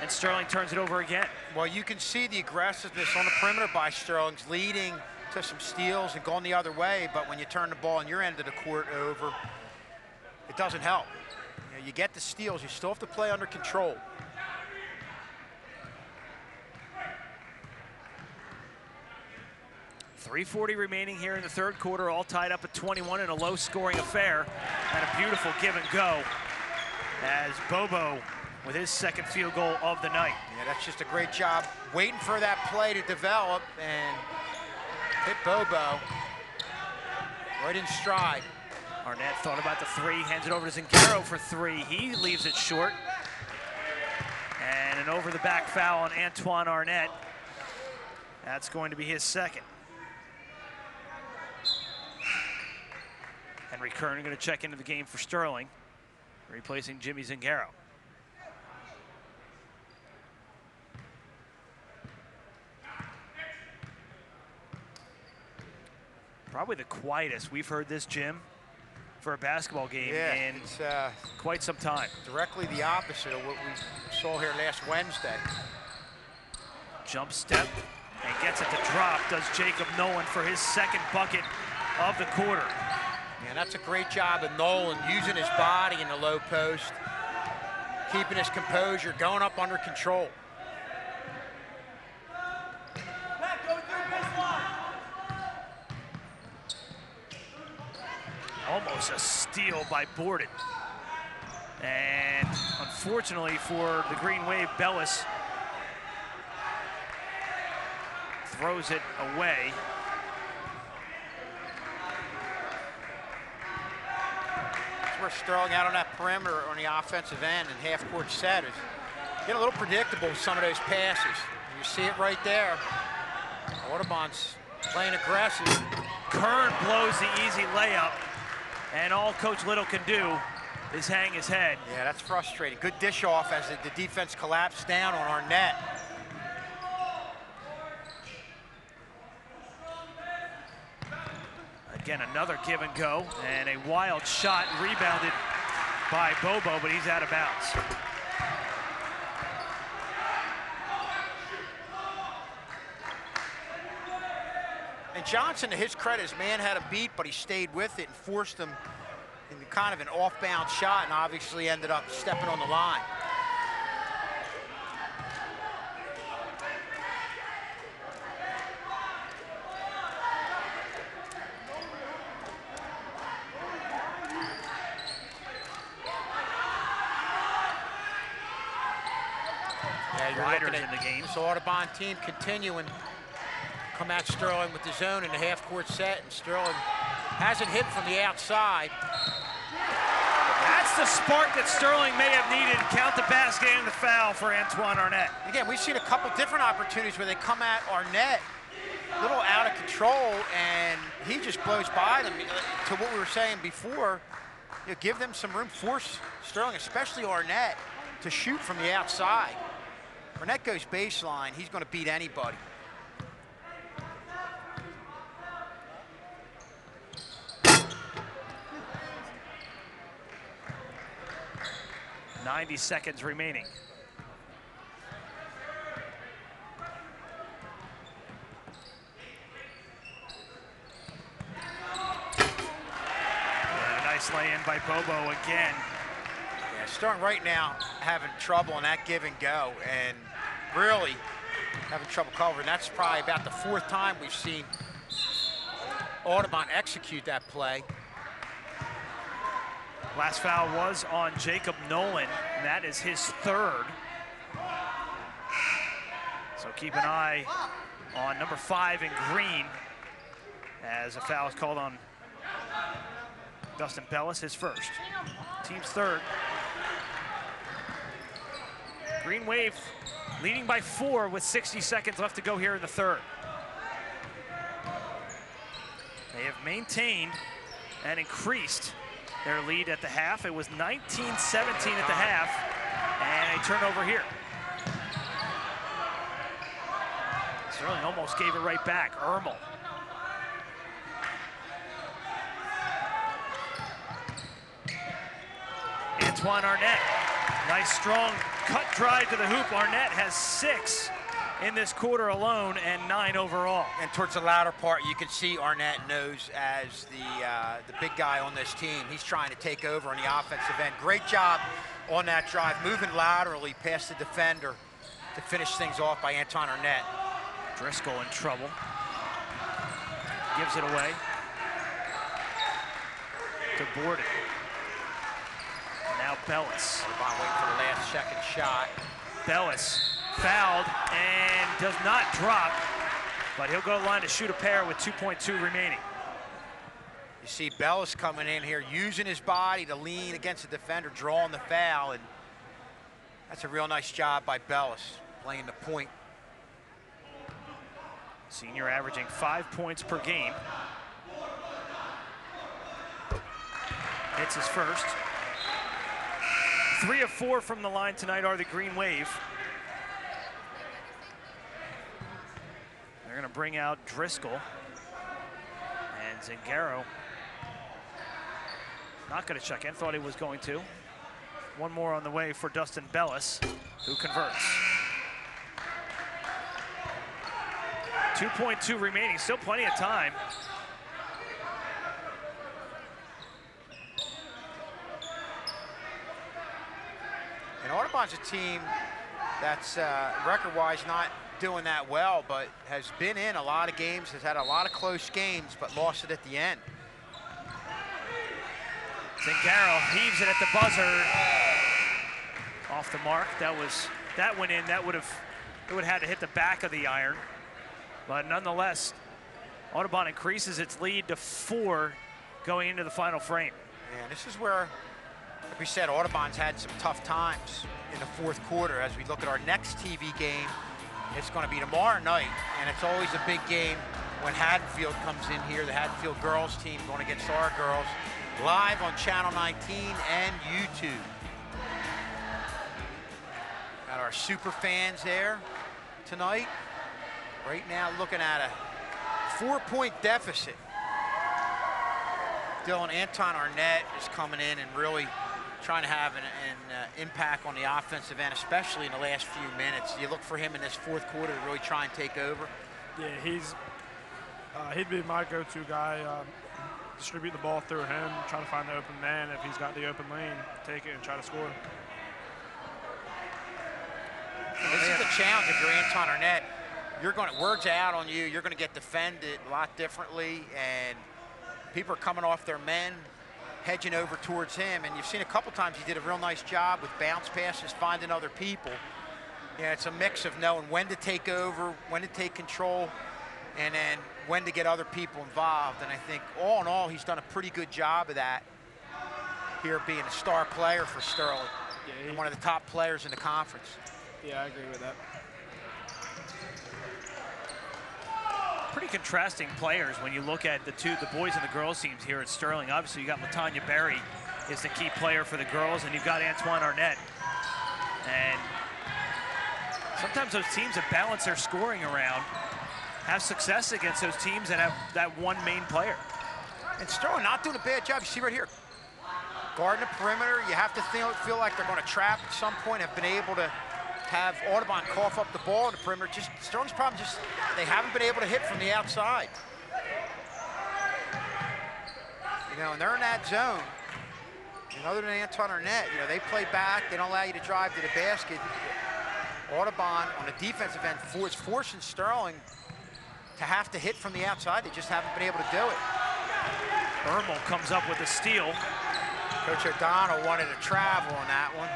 and Sterling turns it over again. Well, you can see the aggressiveness on the perimeter by Sterling's leading to some steals and going the other way, but when you turn the ball on your end of the court over, it doesn't help. You know, you get the steals, you still have to play under control. .340 remaining here in the 3rd quarter, all tied up at 21 in a low-scoring affair, and a beautiful give and go as Bobo with his 2nd field goal of the night. Yeah, that's just a great job waiting for that play to develop and hit Bobo right in stride. Arnett thought about the 3, hands it over to Zingaro for 3. He leaves it short. And an over-the-back foul on Antoine Arnett. That's going to be his 2nd. Henry Kern going to check into the game for Sterling, replacing Jimmy Zingaro. Probably the quietest we've heard this gym for a basketball game in quite some time. Directly the opposite of what we saw here last Wednesday. Jump step and gets it to drop, does Jacob Nolan for his 2nd bucket of the quarter. Yeah, that's a great job of Nolan using his body in the low post, keeping his composure, going up under control. Almost a steal by Borden. And unfortunately for the Green Wave, Bellis throws it away. That's where Sterling out on that perimeter on the offensive end and half-court set is getting a little predictable with some of those passes. You see it right there. Audubon's playing aggressive. Kern blows the easy layup, and all Coach Little can do is hang his head. Yeah, that's frustrating. Good dish off as the defense collapsed down on Arnett. Again, another give and go, and a wild shot rebounded by Bobo, but he's out of bounds. And Johnson, to his credit, his man had a beat, but he stayed with it and forced him into kind of an off-bound shot, and obviously ended up stepping on the line. Riders in the game. This Audubon team continuing come at Sterling with the zone in the half-court set, and Sterling hasn't hit from the outside. That's the spark that Sterling may have needed. Count the basket and the foul for Antoine Arnett. Again, we've seen a couple different opportunities where they come at Arnett a little out of control, and he just blows by them. To what we were saying before, give them some room, force Sterling, especially Arnett, to shoot from the outside. Arnett goes baseline, he's going to beat anybody. 90 seconds remaining. And a nice lay-in by Bobo again. Yeah, Sterling right now having trouble in that give and go, and really having trouble covering. That's probably about the fourth time we've seen Audubon execute that play. Last foul was on Jacob Nolan, and that is his third. So keep an eye on number 5 in green as a foul is called on Dustin Bellis, his first. Team's third. Green Wave leading by 4 with 60 seconds left to go here in the third. They have maintained and increased their lead at the half. It was 19-17 at the half, and a turnover here. Sterling almost gave it right back. Ermel. Antoine Arnett, nice strong cut drive to the hoop. Arnett has 6 in this quarter alone and 9 overall. And towards the latter part, you can see Arnett knows as the big guy on this team. He's trying to take over on the offensive end. Great job on that drive, moving laterally past the defender to finish things off by Antoine Arnett. Driscoll in trouble. Gives it away to Borden. Now Bellis. Audubon waiting for the last second shot. Bellis fouled and does not drop, but he'll go to the line to shoot a pair with 2.2 remaining. You see Bellis coming in here, using his body to lean against the defender, drawing the foul, and that's a real nice job by Bellis, playing the point. Senior averaging 5 points per game. Hits his first. 3 of 4 from the line tonight are the Green Wave. They're going to bring out Driscoll. And Zingaro not going to check in, thought he was going to. One more on the way for Dustin Bellis, who converts. 2.2 remaining, still plenty of time. And Audubon's a team that's record-wise not doing that well, but has been in a lot of games, has had a lot of close games, but lost it at the end. Zingaro heaves it at the buzzer. Off the mark. That went in. It would have had to hit the back of the iron. But nonetheless, Audubon increases its lead to 4 going into the final frame. Yeah, this is where, like we said, Audubon's had some tough times in the fourth quarter. As we look at our next TV game, it's going to be tomorrow night, and it's always a big game when Haddonfield comes in here, the Haddonfield girls team going against our girls, live on Channel 19 and YouTube. Got our super fans there tonight. Right now looking at a 4-point deficit. Dylan Anton Arnett is coming in and really trying to have an impact on the offensive end, especially in the last few minutes. You look for him in this fourth quarter to really try and take over. Yeah, he'd be my go-to guy. Distribute the ball through him, try to find the open man. If he's got the open lane, take it and try to score. This is the challenge if you're Anton Arnett. Words out on you, you're going to get defended a lot differently, and people are coming off their men, hedging over towards him, and you've seen a couple times he did a real nice job with bounce passes, finding other people. Yeah, it's a mix of knowing when to take over, when to take control, and then when to get other people involved. And I think all in all, he's done a pretty good job of that. here being a star player for Sterling. Yeah, and one of the top players in the conference. Yeah, I agree with that. Pretty contrasting players when you look at the boys and the girls teams here at Sterling. Obviously, you got LaTanya Berry is the key player for the girls, and you've got Antoine Arnett. And sometimes those teams that balance their scoring around have success against those teams that have that one main player. And Sterling not doing a bad job. You see right here, guarding the perimeter. You have to feel like they're going to trap at some point. Have been able to have Audubon cough up the ball in the perimeter. Just Sterling's problem, just they haven't been able to hit from the outside. You know, and they're in that zone. And other than Antoine Arnett, you know, they play back. They don't allow you to drive to the basket. Audubon on the defensive end is forcing Sterling to have to hit from the outside. They just haven't been able to do it. Ermel comes up with a steal. Coach O'Donnell wanted to travel on that one.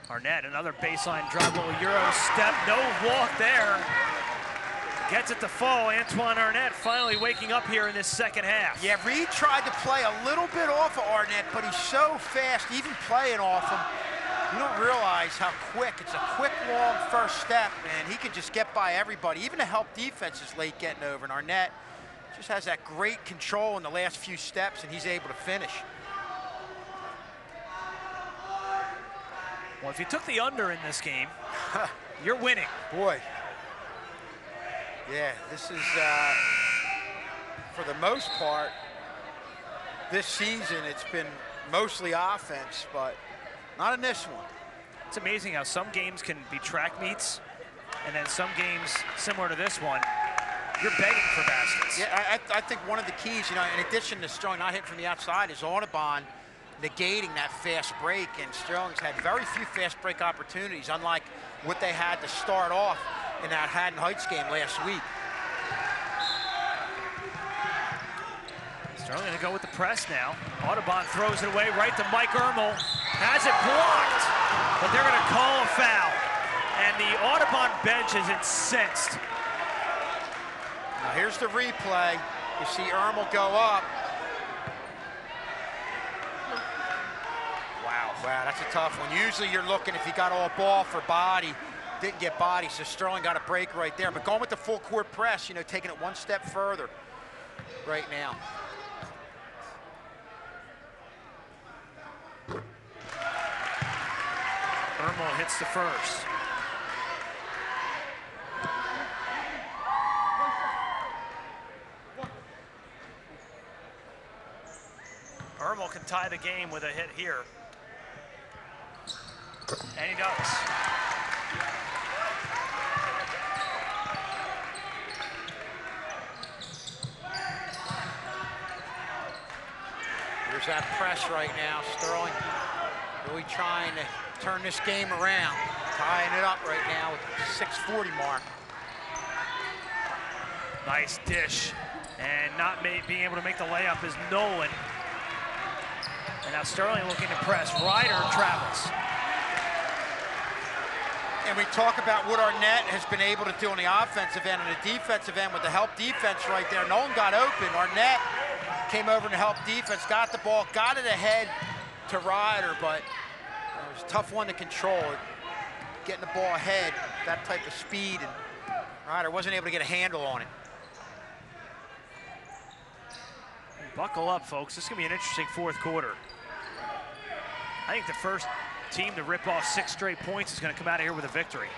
Arnett, another baseline drop, little Euro step, no walk there. Gets it to fall. Antoine Arnett finally waking up here in this second half. Yeah, Reed tried to play a little bit off of Arnett, but he's so fast, even playing off him. You don't realize how quick. It's a quick, long first step, and he can just get by everybody. Even the help defense is late getting over, and Arnett just has that great control in the last few steps, and he's able to finish. Well, if you took the under in this game, you're winning. Boy. Yeah, this is, for the most part, this season, it's been mostly offense, but not in this one. It's amazing how some games can be track meets, and then some games, similar to this one, you're begging for baskets. Yeah, I think one of the keys, you know, in addition to Sterling not hitting from the outside, is Audubon negating that fast break, and Sterling's had very few fast break opportunities, unlike what they had to start off in that Haddon Heights game last week. Sterling gonna go with the press now. Audubon throws it away right to Mike Ermel. Has it blocked, but they're gonna call a foul. And the Audubon bench is incensed. Now here's the replay. You see Ermel go up. Wow, that's a tough one. Usually you're looking if you got all ball for body, didn't get body, so Sterling got a break right there. But going with the full court press, you know, taking it one step further right now. Ermel hits the first. Ermel can tie the game with a hit here. And he does. There's that press right now. Sterling really trying to turn this game around. Tying it up right now with the 6:40 mark. Nice dish. And not being able to make the layup is Nolan. And now Sterling looking to press. Ryder travels. And we talk about what Arnett has been able to do on the offensive end and the defensive end with the help defense right there. Nolan got open. Arnett came over in the help defense, got the ball, got it ahead to Ryder, but it was a tough one to control. Getting the ball ahead, that type of speed, and Ryder wasn't able to get a handle on it. Buckle up, folks. This is going to be an interesting fourth quarter. I think the first team to rip off 6 straight points is going to come out of here with a victory.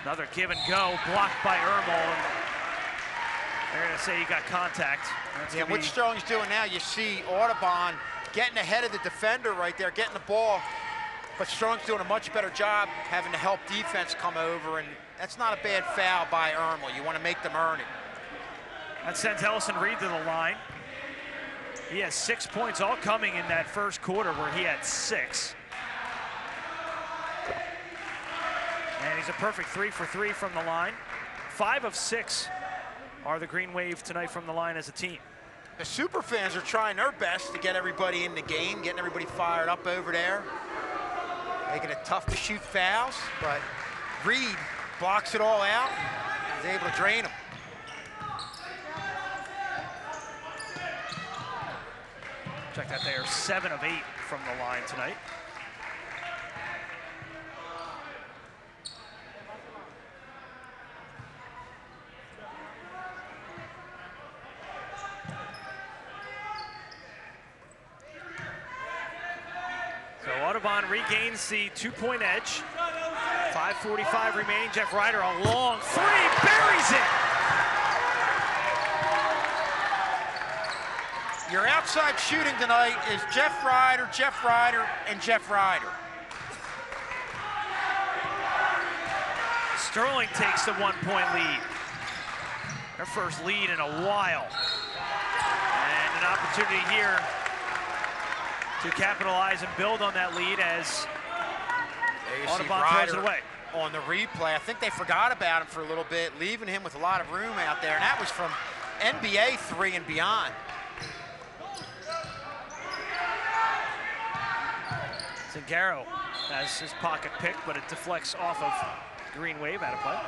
Another give and go, blocked by Ermel. They're going to say he got contact. Yeah, what Sterling's doing now, you see Audubon getting ahead of the defender right there, getting the ball, but Sterling's doing a much better job having the help defense come over, and that's not a bad foul by Ermel. You want to make them earn it. That sends Ellison Reed to the line. He has 6 points, all coming in that first quarter where he had 6. And he's a perfect 3 for 3 from the line. 5 of 6 are the Green Wave tonight from the line as a team. The super fans are trying their best to get everybody in the game, getting everybody fired up over there, making it tough to shoot fouls, but Reed blocks it all out, and is able to drain them. Check that, they are 7 of 8 from the line tonight. So Audubon regains the 2-point edge. 5:45 remaining. Jeff Ryder, a long three, buries it. Your outside shooting tonight is Jeff Ryder, and Jeff Ryder. Sterling takes the 1-point lead. Their first lead in a while. And an opportunity here to capitalize and build on that lead as Audubon throws it away. On the replay, I think they forgot about him for a little bit, leaving him with a lot of room out there, and that was from NBA 3 and beyond. Zingaro has his pocket picked, but it deflects off of Green Wave out of play.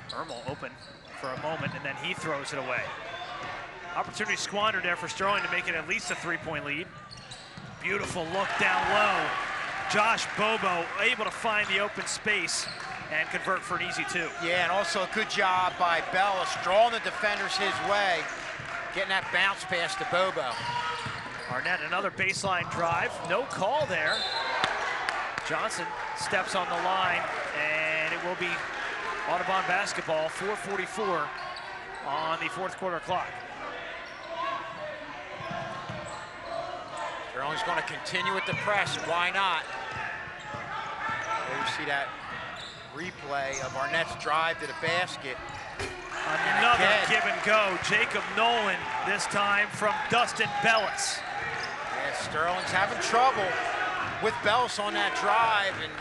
Ermel open for a moment, and then he throws it away. Opportunity squandered there for Sterling to make it at least a 3-point lead. Beautiful look down low. Josh Bobo able to find the open space and convert for an easy 2. Yeah, and also a good job by Bellis, drawing the defenders his way, getting that bounce pass to Bobo. Arnett, another baseline drive. No call there. Johnson steps on the line, and it will be Audubon basketball, 4:44 on the 4th quarter clock. Sterling's going to continue with the press. Why not? There you see that replay of Arnett's drive to the basket. Another give and go. Jacob Nolan, this time from Dustin Bellis. Yeah, Sterling's having trouble with Bellis on that drive and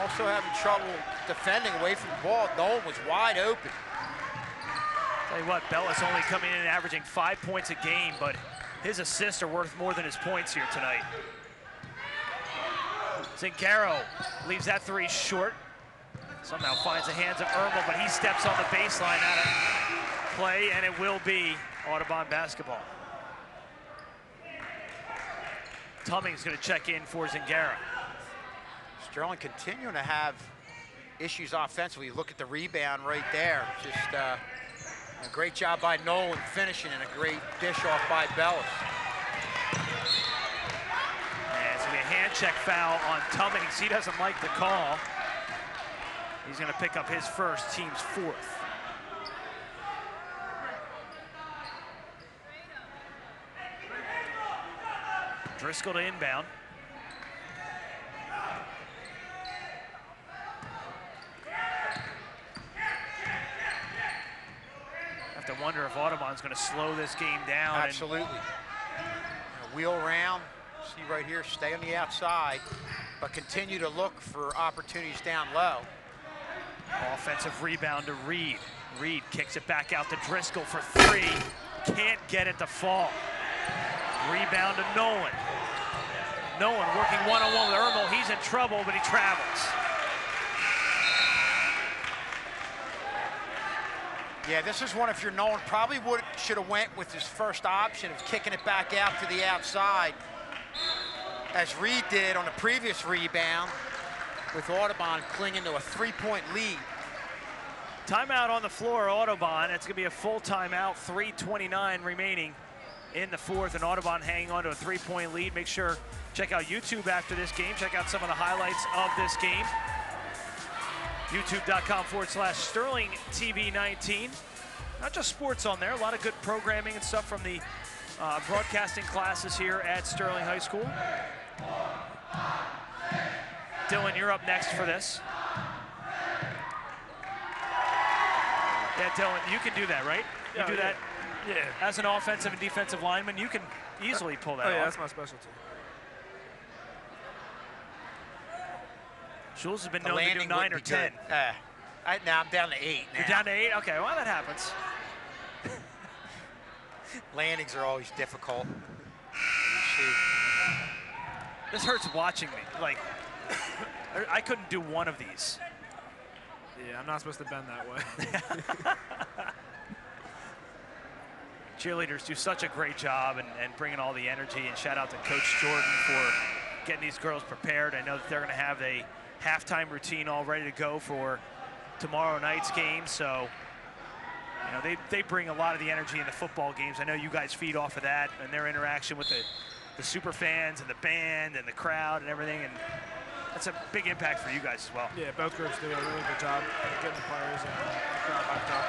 also having trouble defending away from the ball. Nolan was wide open. Tell you what, Bellis only coming in and averaging 5 points a game, but his assists are worth more than his points here tonight. Zingaro leaves that 3 short. Somehow finds the hands of Ermel, but he steps on the baseline out of play, and it will be Audubon basketball. Tumming's going to check in for Zingaro. Sterling continuing to have issues offensively. Look at the rebound right there. Just a great job by Nolan finishing, and a great dish off by Bellis. And it's going to be a hand check foul on Tummings. He doesn't like the call. He's going to pick up his first, team's 4th. Driscoll to inbound. Have to wonder if Audubon's going to slow this game down. Absolutely. Wheel around, see right here, stay on the outside, but continue to look for opportunities down low. Offensive rebound to Reed. Reed kicks it back out to Driscoll for 3. Can't get it to fall. Rebound to Nolan. Nolan working one-on-one with Ermel. He's in trouble, but he travels. Yeah, this is one, if you're Nolan, probably should have went with his first option of kicking it back out to the outside, as Reed did on the previous rebound, with Audubon clinging to a 3-point lead. Timeout on the floor, Audubon. It's going to be a full timeout, 3:29 remaining in the 4th, and Audubon hanging on to a 3-point lead. Make sure, check out YouTube after this game. Check out some of the highlights of this game. YouTube.com/Sterling TV 19. Not just sports on there, a lot of good programming and stuff from the broadcasting classes here at Sterling High School. Dylan, you're up next for this. Yeah, Dylan, you can do that, right? You do that? Yeah. As an offensive and defensive lineman, you can easily pull that off. Yeah, that's my specialty. Schultz has been known to do 9 or 10. Now I'm down to 8 now. You're down to 8? Okay, well, that happens. Landings are always difficult. This hurts watching me. Like, I couldn't do one of these. Yeah, I'm not supposed to bend that way. Cheerleaders do such a great job and bringing all the energy, and shout out to Coach Jordan for getting these girls prepared. I know that they're going to have a halftime routine all ready to go for tomorrow night's game, so you know they bring a lot of the energy in the football games. I know you guys feed off of that and their interaction with the super fans and the band and the crowd and everything, and that's a big impact for you guys as well. Yeah, both groups do a really good job getting the players and the crowd hyped up.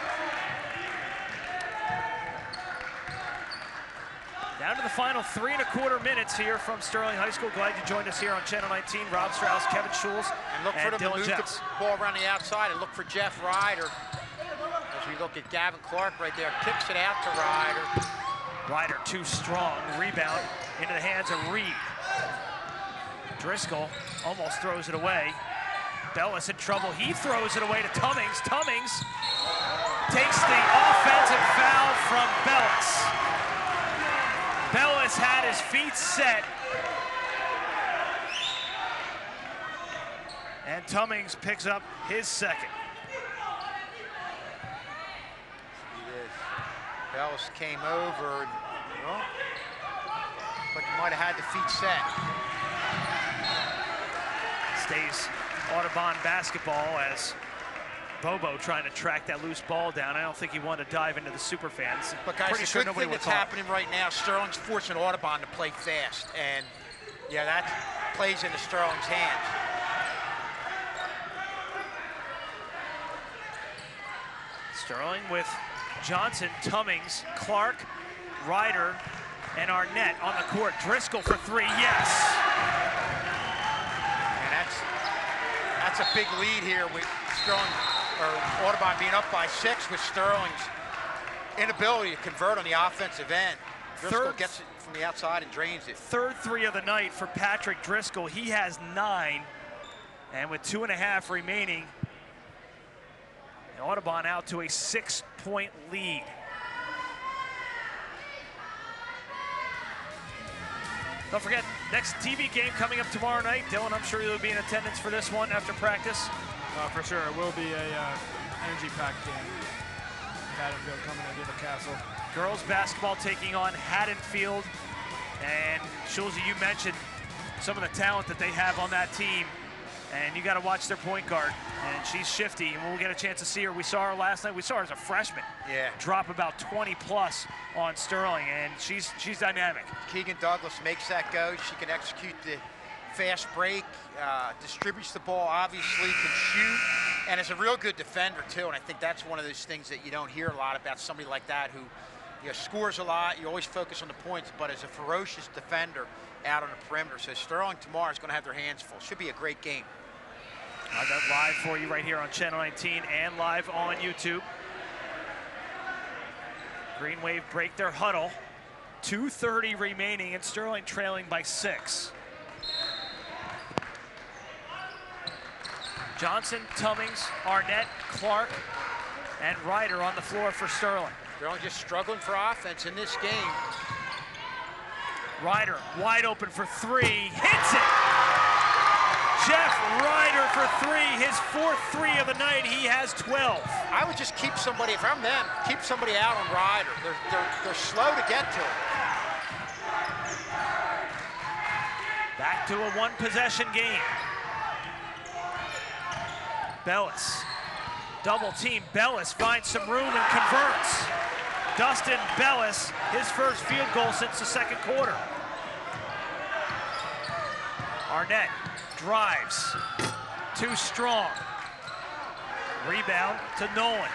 Down to the final 3 1/4 minutes here from Sterling High School. Glad you joined us here on Channel 19. Rob Strauss, Kevin Schulz, and look for them Dylan to move Jets. the ball around the outside and look for Jeff Ryder. As we look at Gavin Clark right there, kicks it out to Ryder. Ryder too strong. Rebound into the hands of Reed. Driscoll almost throws it away. Bellis in trouble. He throws it away to Tummings. Tummings takes the offensive foul from Bellis. Bellis had his feet set. And Tummings picks up his second. Bellis came over, and, well, but he might have had the feet set. Stays Audubon basketball as Bobo trying to track that loose ball down. I don't think he wanted to dive into the super fans. But guys, pretty the sure good nobody thing would that's call. happening right now, Sterling's forcing Audubon to play fast, and yeah, that plays into Sterling's hands. Sterling with Johnson, Tummings, Clark, Ryder, and Arnett on the court. Driscoll for 3, yes. And that's a big lead here with Sterling, or Audubon being up by 6 with Sterling's inability to convert on the offensive end. Driscoll gets it from the outside and drains it. Third 3 of the night for Patrick Driscoll. He has 9, and with 2.5 remaining, Audubon out to a 6-point lead. Don't forget, next TV game coming up tomorrow night. Dylan, I'm sure you'll be in attendance for this one after practice. For sure, it will be a energy-packed game. Haddonfield coming into the Castle. Girls basketball taking on Haddonfield. And Schulze, you mentioned some of the talent that they have on that team. And you got to watch their point guard. And she's shifty, and we'll get a chance to see her. We saw her last night. We saw her as a freshman. Yeah. Drop about 20+ on Sterling, and she's dynamic. Keegan Douglas makes that go. She can execute the fast break, distributes the ball, obviously can shoot, and is a real good defender too. And I think that's one of those things that you don't hear a lot about somebody like that who, you know, scores a lot. You always focus on the points, but is a ferocious defender out on the perimeter. So Sterling tomorrow is going to have their hands full. Should be a great game. I've got live for you right here on Channel 19 and live on YouTube. Green Wave break their huddle. 2:30 remaining, and Sterling trailing by 6. Johnson, Tummings, Arnett, Clark, and Ryder on the floor for Sterling. Sterling just struggling for offense in this game. Ryder wide open for 3, hits it! Jeff Ryder for 3, his 4th 3 of the night. He has 12. I would just keep somebody, if I'm them, keep somebody out on Ryder. They're slow to get to him. Back to a 1-possession game. Bellis, double team. Bellis finds some room and converts. Dustin Bellis, his first field goal since the 2nd quarter. Arnett drives, too strong. Rebound to Nolan.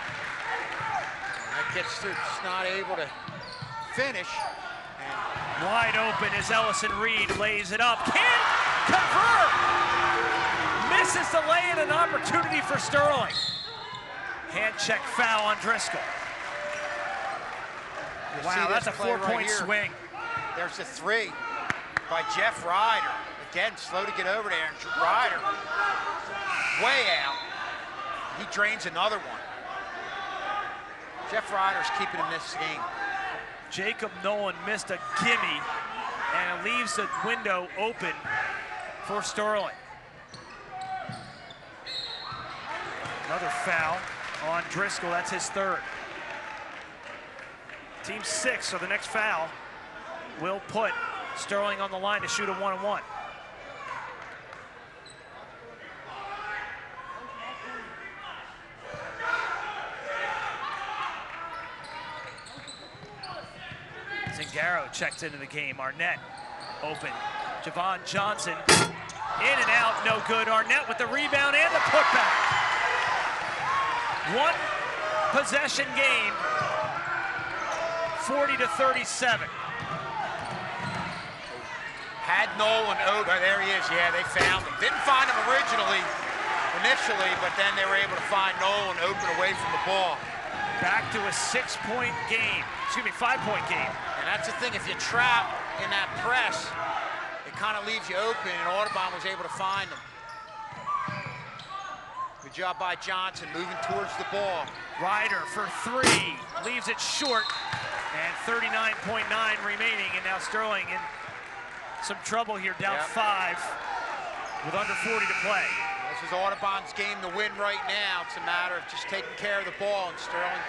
That gets through, just not able to finish. And wide open as Ellison Reed lays it up. Can't convert! Misses the lay-in, an opportunity for Sterling. Hand check foul on Driscoll. Wow, that's a 4-point swing. There's a 3 by Jeff Ryder. Again, slow to get over there, and Ryder way out. He drains another one. Jeff Ryder's keeping him this game. Jacob Nolan missed a gimme, and it leaves the window open for Sterling. Another foul on Driscoll. That's his third. Team 6, so the next foul will put Sterling on the line to shoot a 1-on-1. Zingaro checks into the game. Arnett open. Javon Johnson in and out, no good. Arnett with the rebound and the putback. One possession game, 40-37. Had Nolan over, there he is, yeah, they found him. Didn't find him initially, but then they were able to find Nolan open away from the ball. Back to a 6-point game, 5-point game. And that's the thing, if you trap in that press, it kind of leaves you open, and Audubon was able to find them. Good job by Johnson, moving towards the ball. Ryder for 3, leaves it short, and 39.9 remaining, and now Sterling in some trouble here, down 5 with under 40 to play. This is Audubon's game to win right now. It's a matter of just taking care of the ball, and Sterling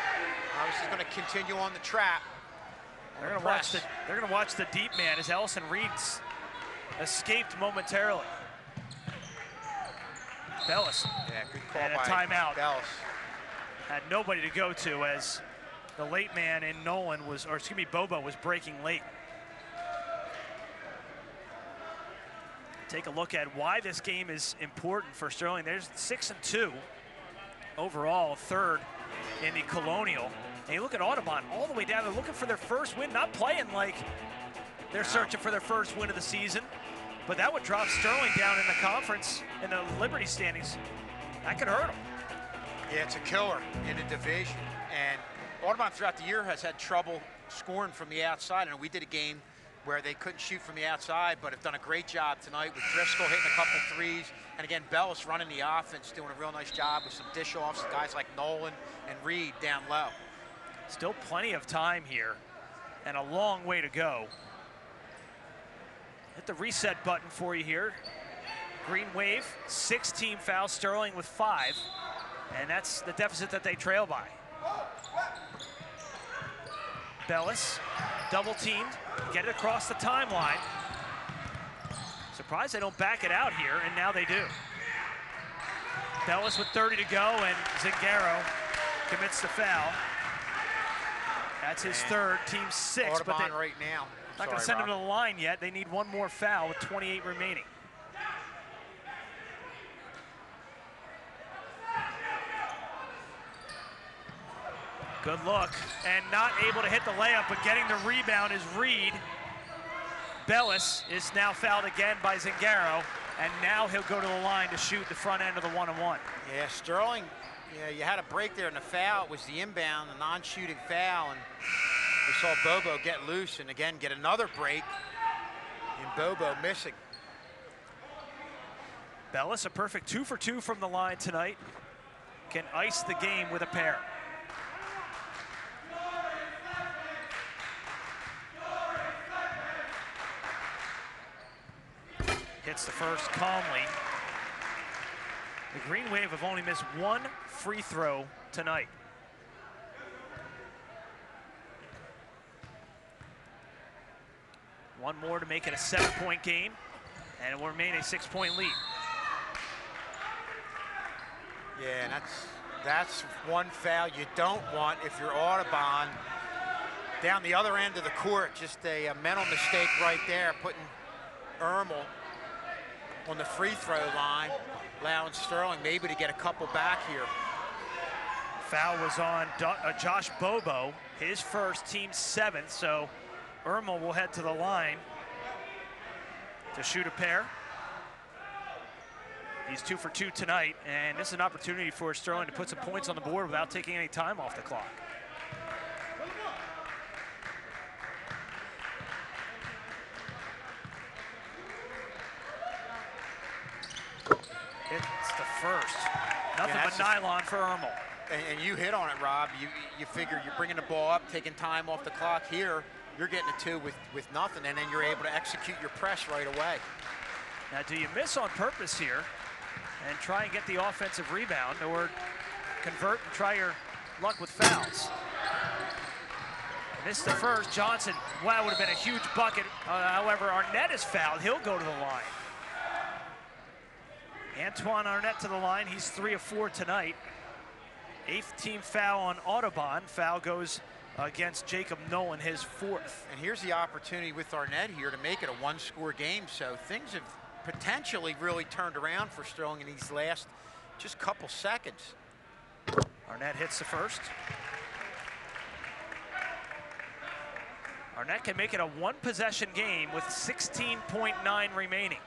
obviously is going to continue on the trap. They're going to watch the deep man as Ellison Reed's escaped momentarily. Bellis. Yeah, good call and a by timeout. Bellis. Had nobody to go to as the late man in Nolan was, or excuse me, Bobo was breaking late. Take a look at why this game is important for Sterling. There's 6-2 overall, third in the Colonial. And you look at Audubon all the way down. They're looking for their first win, not playing like they're searching for their first win of the season. But that would drop Sterling down in the conference, in the Liberty standings. That could hurt them. Yeah, it's a killer in the division. And Audubon throughout the year has had trouble scoring from the outside. And we did a game where they couldn't shoot from the outside, but have done a great job tonight with Driscoll hitting a couple threes. And again, Bellis running the offense, doing a real nice job with some dish-offs, guys like Nolan and Reed down low. Still plenty of time here and a long way to go. Hit the reset button for you here. Green Wave, 6-team fouls, Sterling with 5. And that's the deficit that they trail by. Bellis, double teamed, get it across the timeline. Surprised they don't back it out here, and now they do. Bellis with 30 to go, and Zingaro commits the foul. That's his third, team 6. Audubon but they, right now. not going to send him to the line yet. They need one more foul with 28 remaining. Good look, and not able to hit the layup, but getting the rebound is Reed. Bellis is now fouled again by Zingaro, and now he'll go to the line to shoot the front end of the one-on-one. Yeah, Sterling, yeah, you had a break there in the foul. It was the inbound, the non-shooting foul, and we saw Bobo get loose and again get another break, and Bobo missing. Bellis, a perfect 2 for 2 from the line tonight, can ice the game with a pair. Hits the first calmly. The Green Wave have only missed one free throw tonight. One more to make it a 7-point game, and it will remain a 6-point lead. Yeah, and that's one foul you don't want if you're Audubon. Down the other end of the court, just a mental mistake right there, putting Ermel on the free throw line, allowing Sterling maybe to get a couple back here. Foul was on Josh Bobo, his first, team 7th, so Ermel will head to the line to shoot a pair. He's 2 for 2 tonight, and this is an opportunity for Sterling to put some points on the board without taking any time off the clock. It's the first. Nothing but nylon for Ermel. And you hit on it, Rob. You figure you're bringing the ball up, taking time off the clock. Here, you're getting a 2 with nothing, and then you're able to execute your press right away. Now, do you miss on purpose here and try and get the offensive rebound, or convert and try your luck with fouls. Missed the first. Johnson, wow, would have been a huge bucket. However, Arnett is fouled. He'll go to the line. Antoine Arnett to the line. He's 3 of 4 tonight. 8th team foul on Audubon. Foul goes against Jacob Nolan, his 4th. And here's the opportunity with Arnett here to make it a one-score game. So things have potentially really turned around for Sterling in these last just couple seconds. Arnett hits the first. Arnett can make it a one-possession game with 16.9 remaining.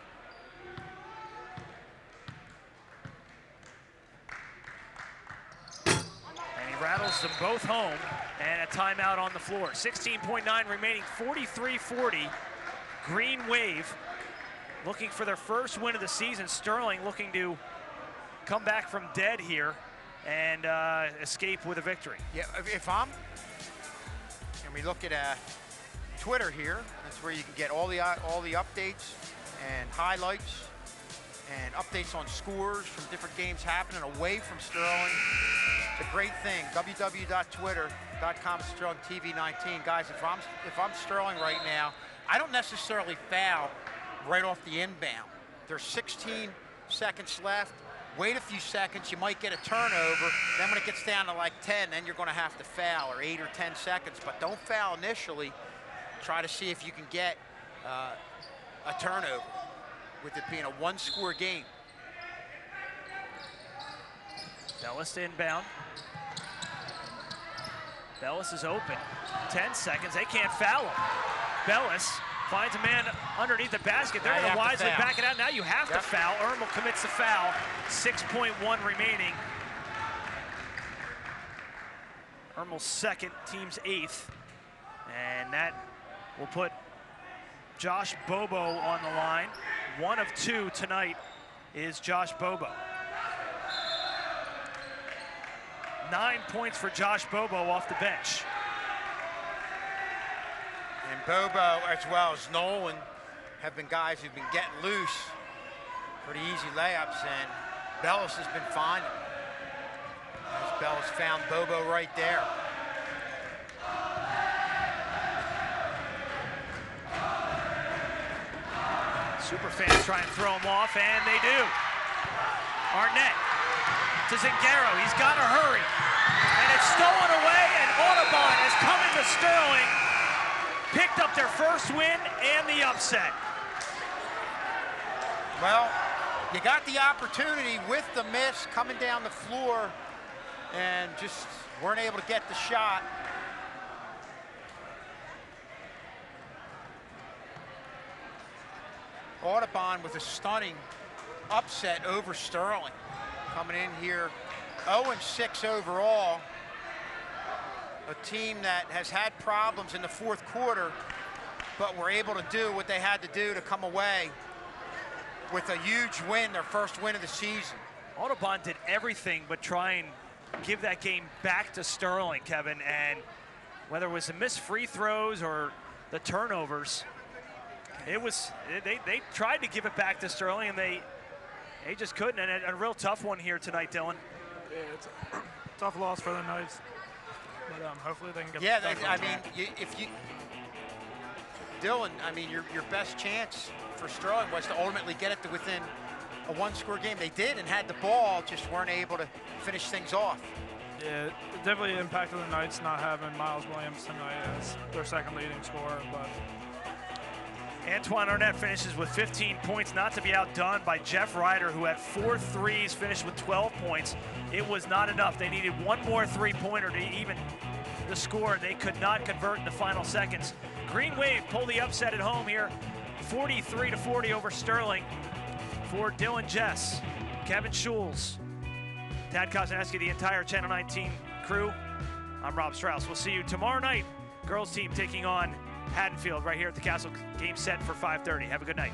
And he rattles them both home, and a timeout on the floor. 16.9 remaining, 43-40. Green Wave looking for their first win of the season. Sterling looking to come back from dead here and escape with a victory. Yeah, if I'm, and we look at Twitter here, that's where you can get all the updates and highlights and updates on scores from different games happening away from Sterling. It's a great thing. www.twitter.com/SterlingTV19. Guys, if I'm Sterling right now, I don't necessarily foul right off the inbound. There's 16 seconds left. Wait a few seconds, you might get a turnover. Then when it gets down to like 10, then you're going to have to foul, or 8 or 10 seconds. But don't foul initially. Try to see if you can get a turnover with it being a one-score game. Bellis to inbound. Bellis is open. 10 seconds. They can't foul him. Bellis finds a man underneath the basket. They're going to wisely back it out. Now you have to foul. Ermel commits the foul. 6.1 remaining. Ermel's second, team's 8th. And that will put Josh Bobo on the line. 1 of 2 tonight is Josh Bobo. 9 points for Josh Bobo off the bench. And Bobo, as well as Nolan, have been guys who've been getting loose. Pretty easy layups, and Bellis has been finding them. Bellis found Bobo right there. Super fans try and throw him off, and they do. Arnett to Zingaro. He's got to hurry. And it's stolen away, and Audubon has come into Sterling. Picked up their first win and the upset. Well, you got the opportunity with the miss coming down the floor and just weren't able to get the shot. Audubon with a stunning upset over Sterling. Coming in here 0-6 overall. A team that has had problems in the 4th quarter, but were able to do what they had to do to come away with a huge win, their first win of the season. Audubon did everything but try and give that game back to Sterling, Kevin, and whether it was the missed free throws or the turnovers, it was they tried to give it back to Sterling, and they just couldn't. And a real tough one here tonight, Dylan. Yeah, it's a tough loss for the Knights. But hopefully they can get. Yeah, I mean, Dylan, I mean, your best chance for Sterling was to ultimately get it to within a one-score game. They did and had the ball, just weren't able to finish things off. Yeah, it definitely impacted the Knights not having Miles Williams tonight as their second leading scorer. But Antoine Arnett finishes with 15 points, not to be outdone by Jeff Ryder, who had 4 threes, finished with 12 points. It was not enough. They needed one more three-pointer to even the score. They could not convert in the final seconds. Green Wave pulled the upset at home here, 43-40 over Sterling. For Dylan Jess, Kevin Schulz, Tad Kozaneski, the entire Channel 19 crew, I'm Rob Strauss. We'll see you tomorrow night. Girls team taking on Haddonfield right here at the Castle. Game set for 5:30. Have a good night.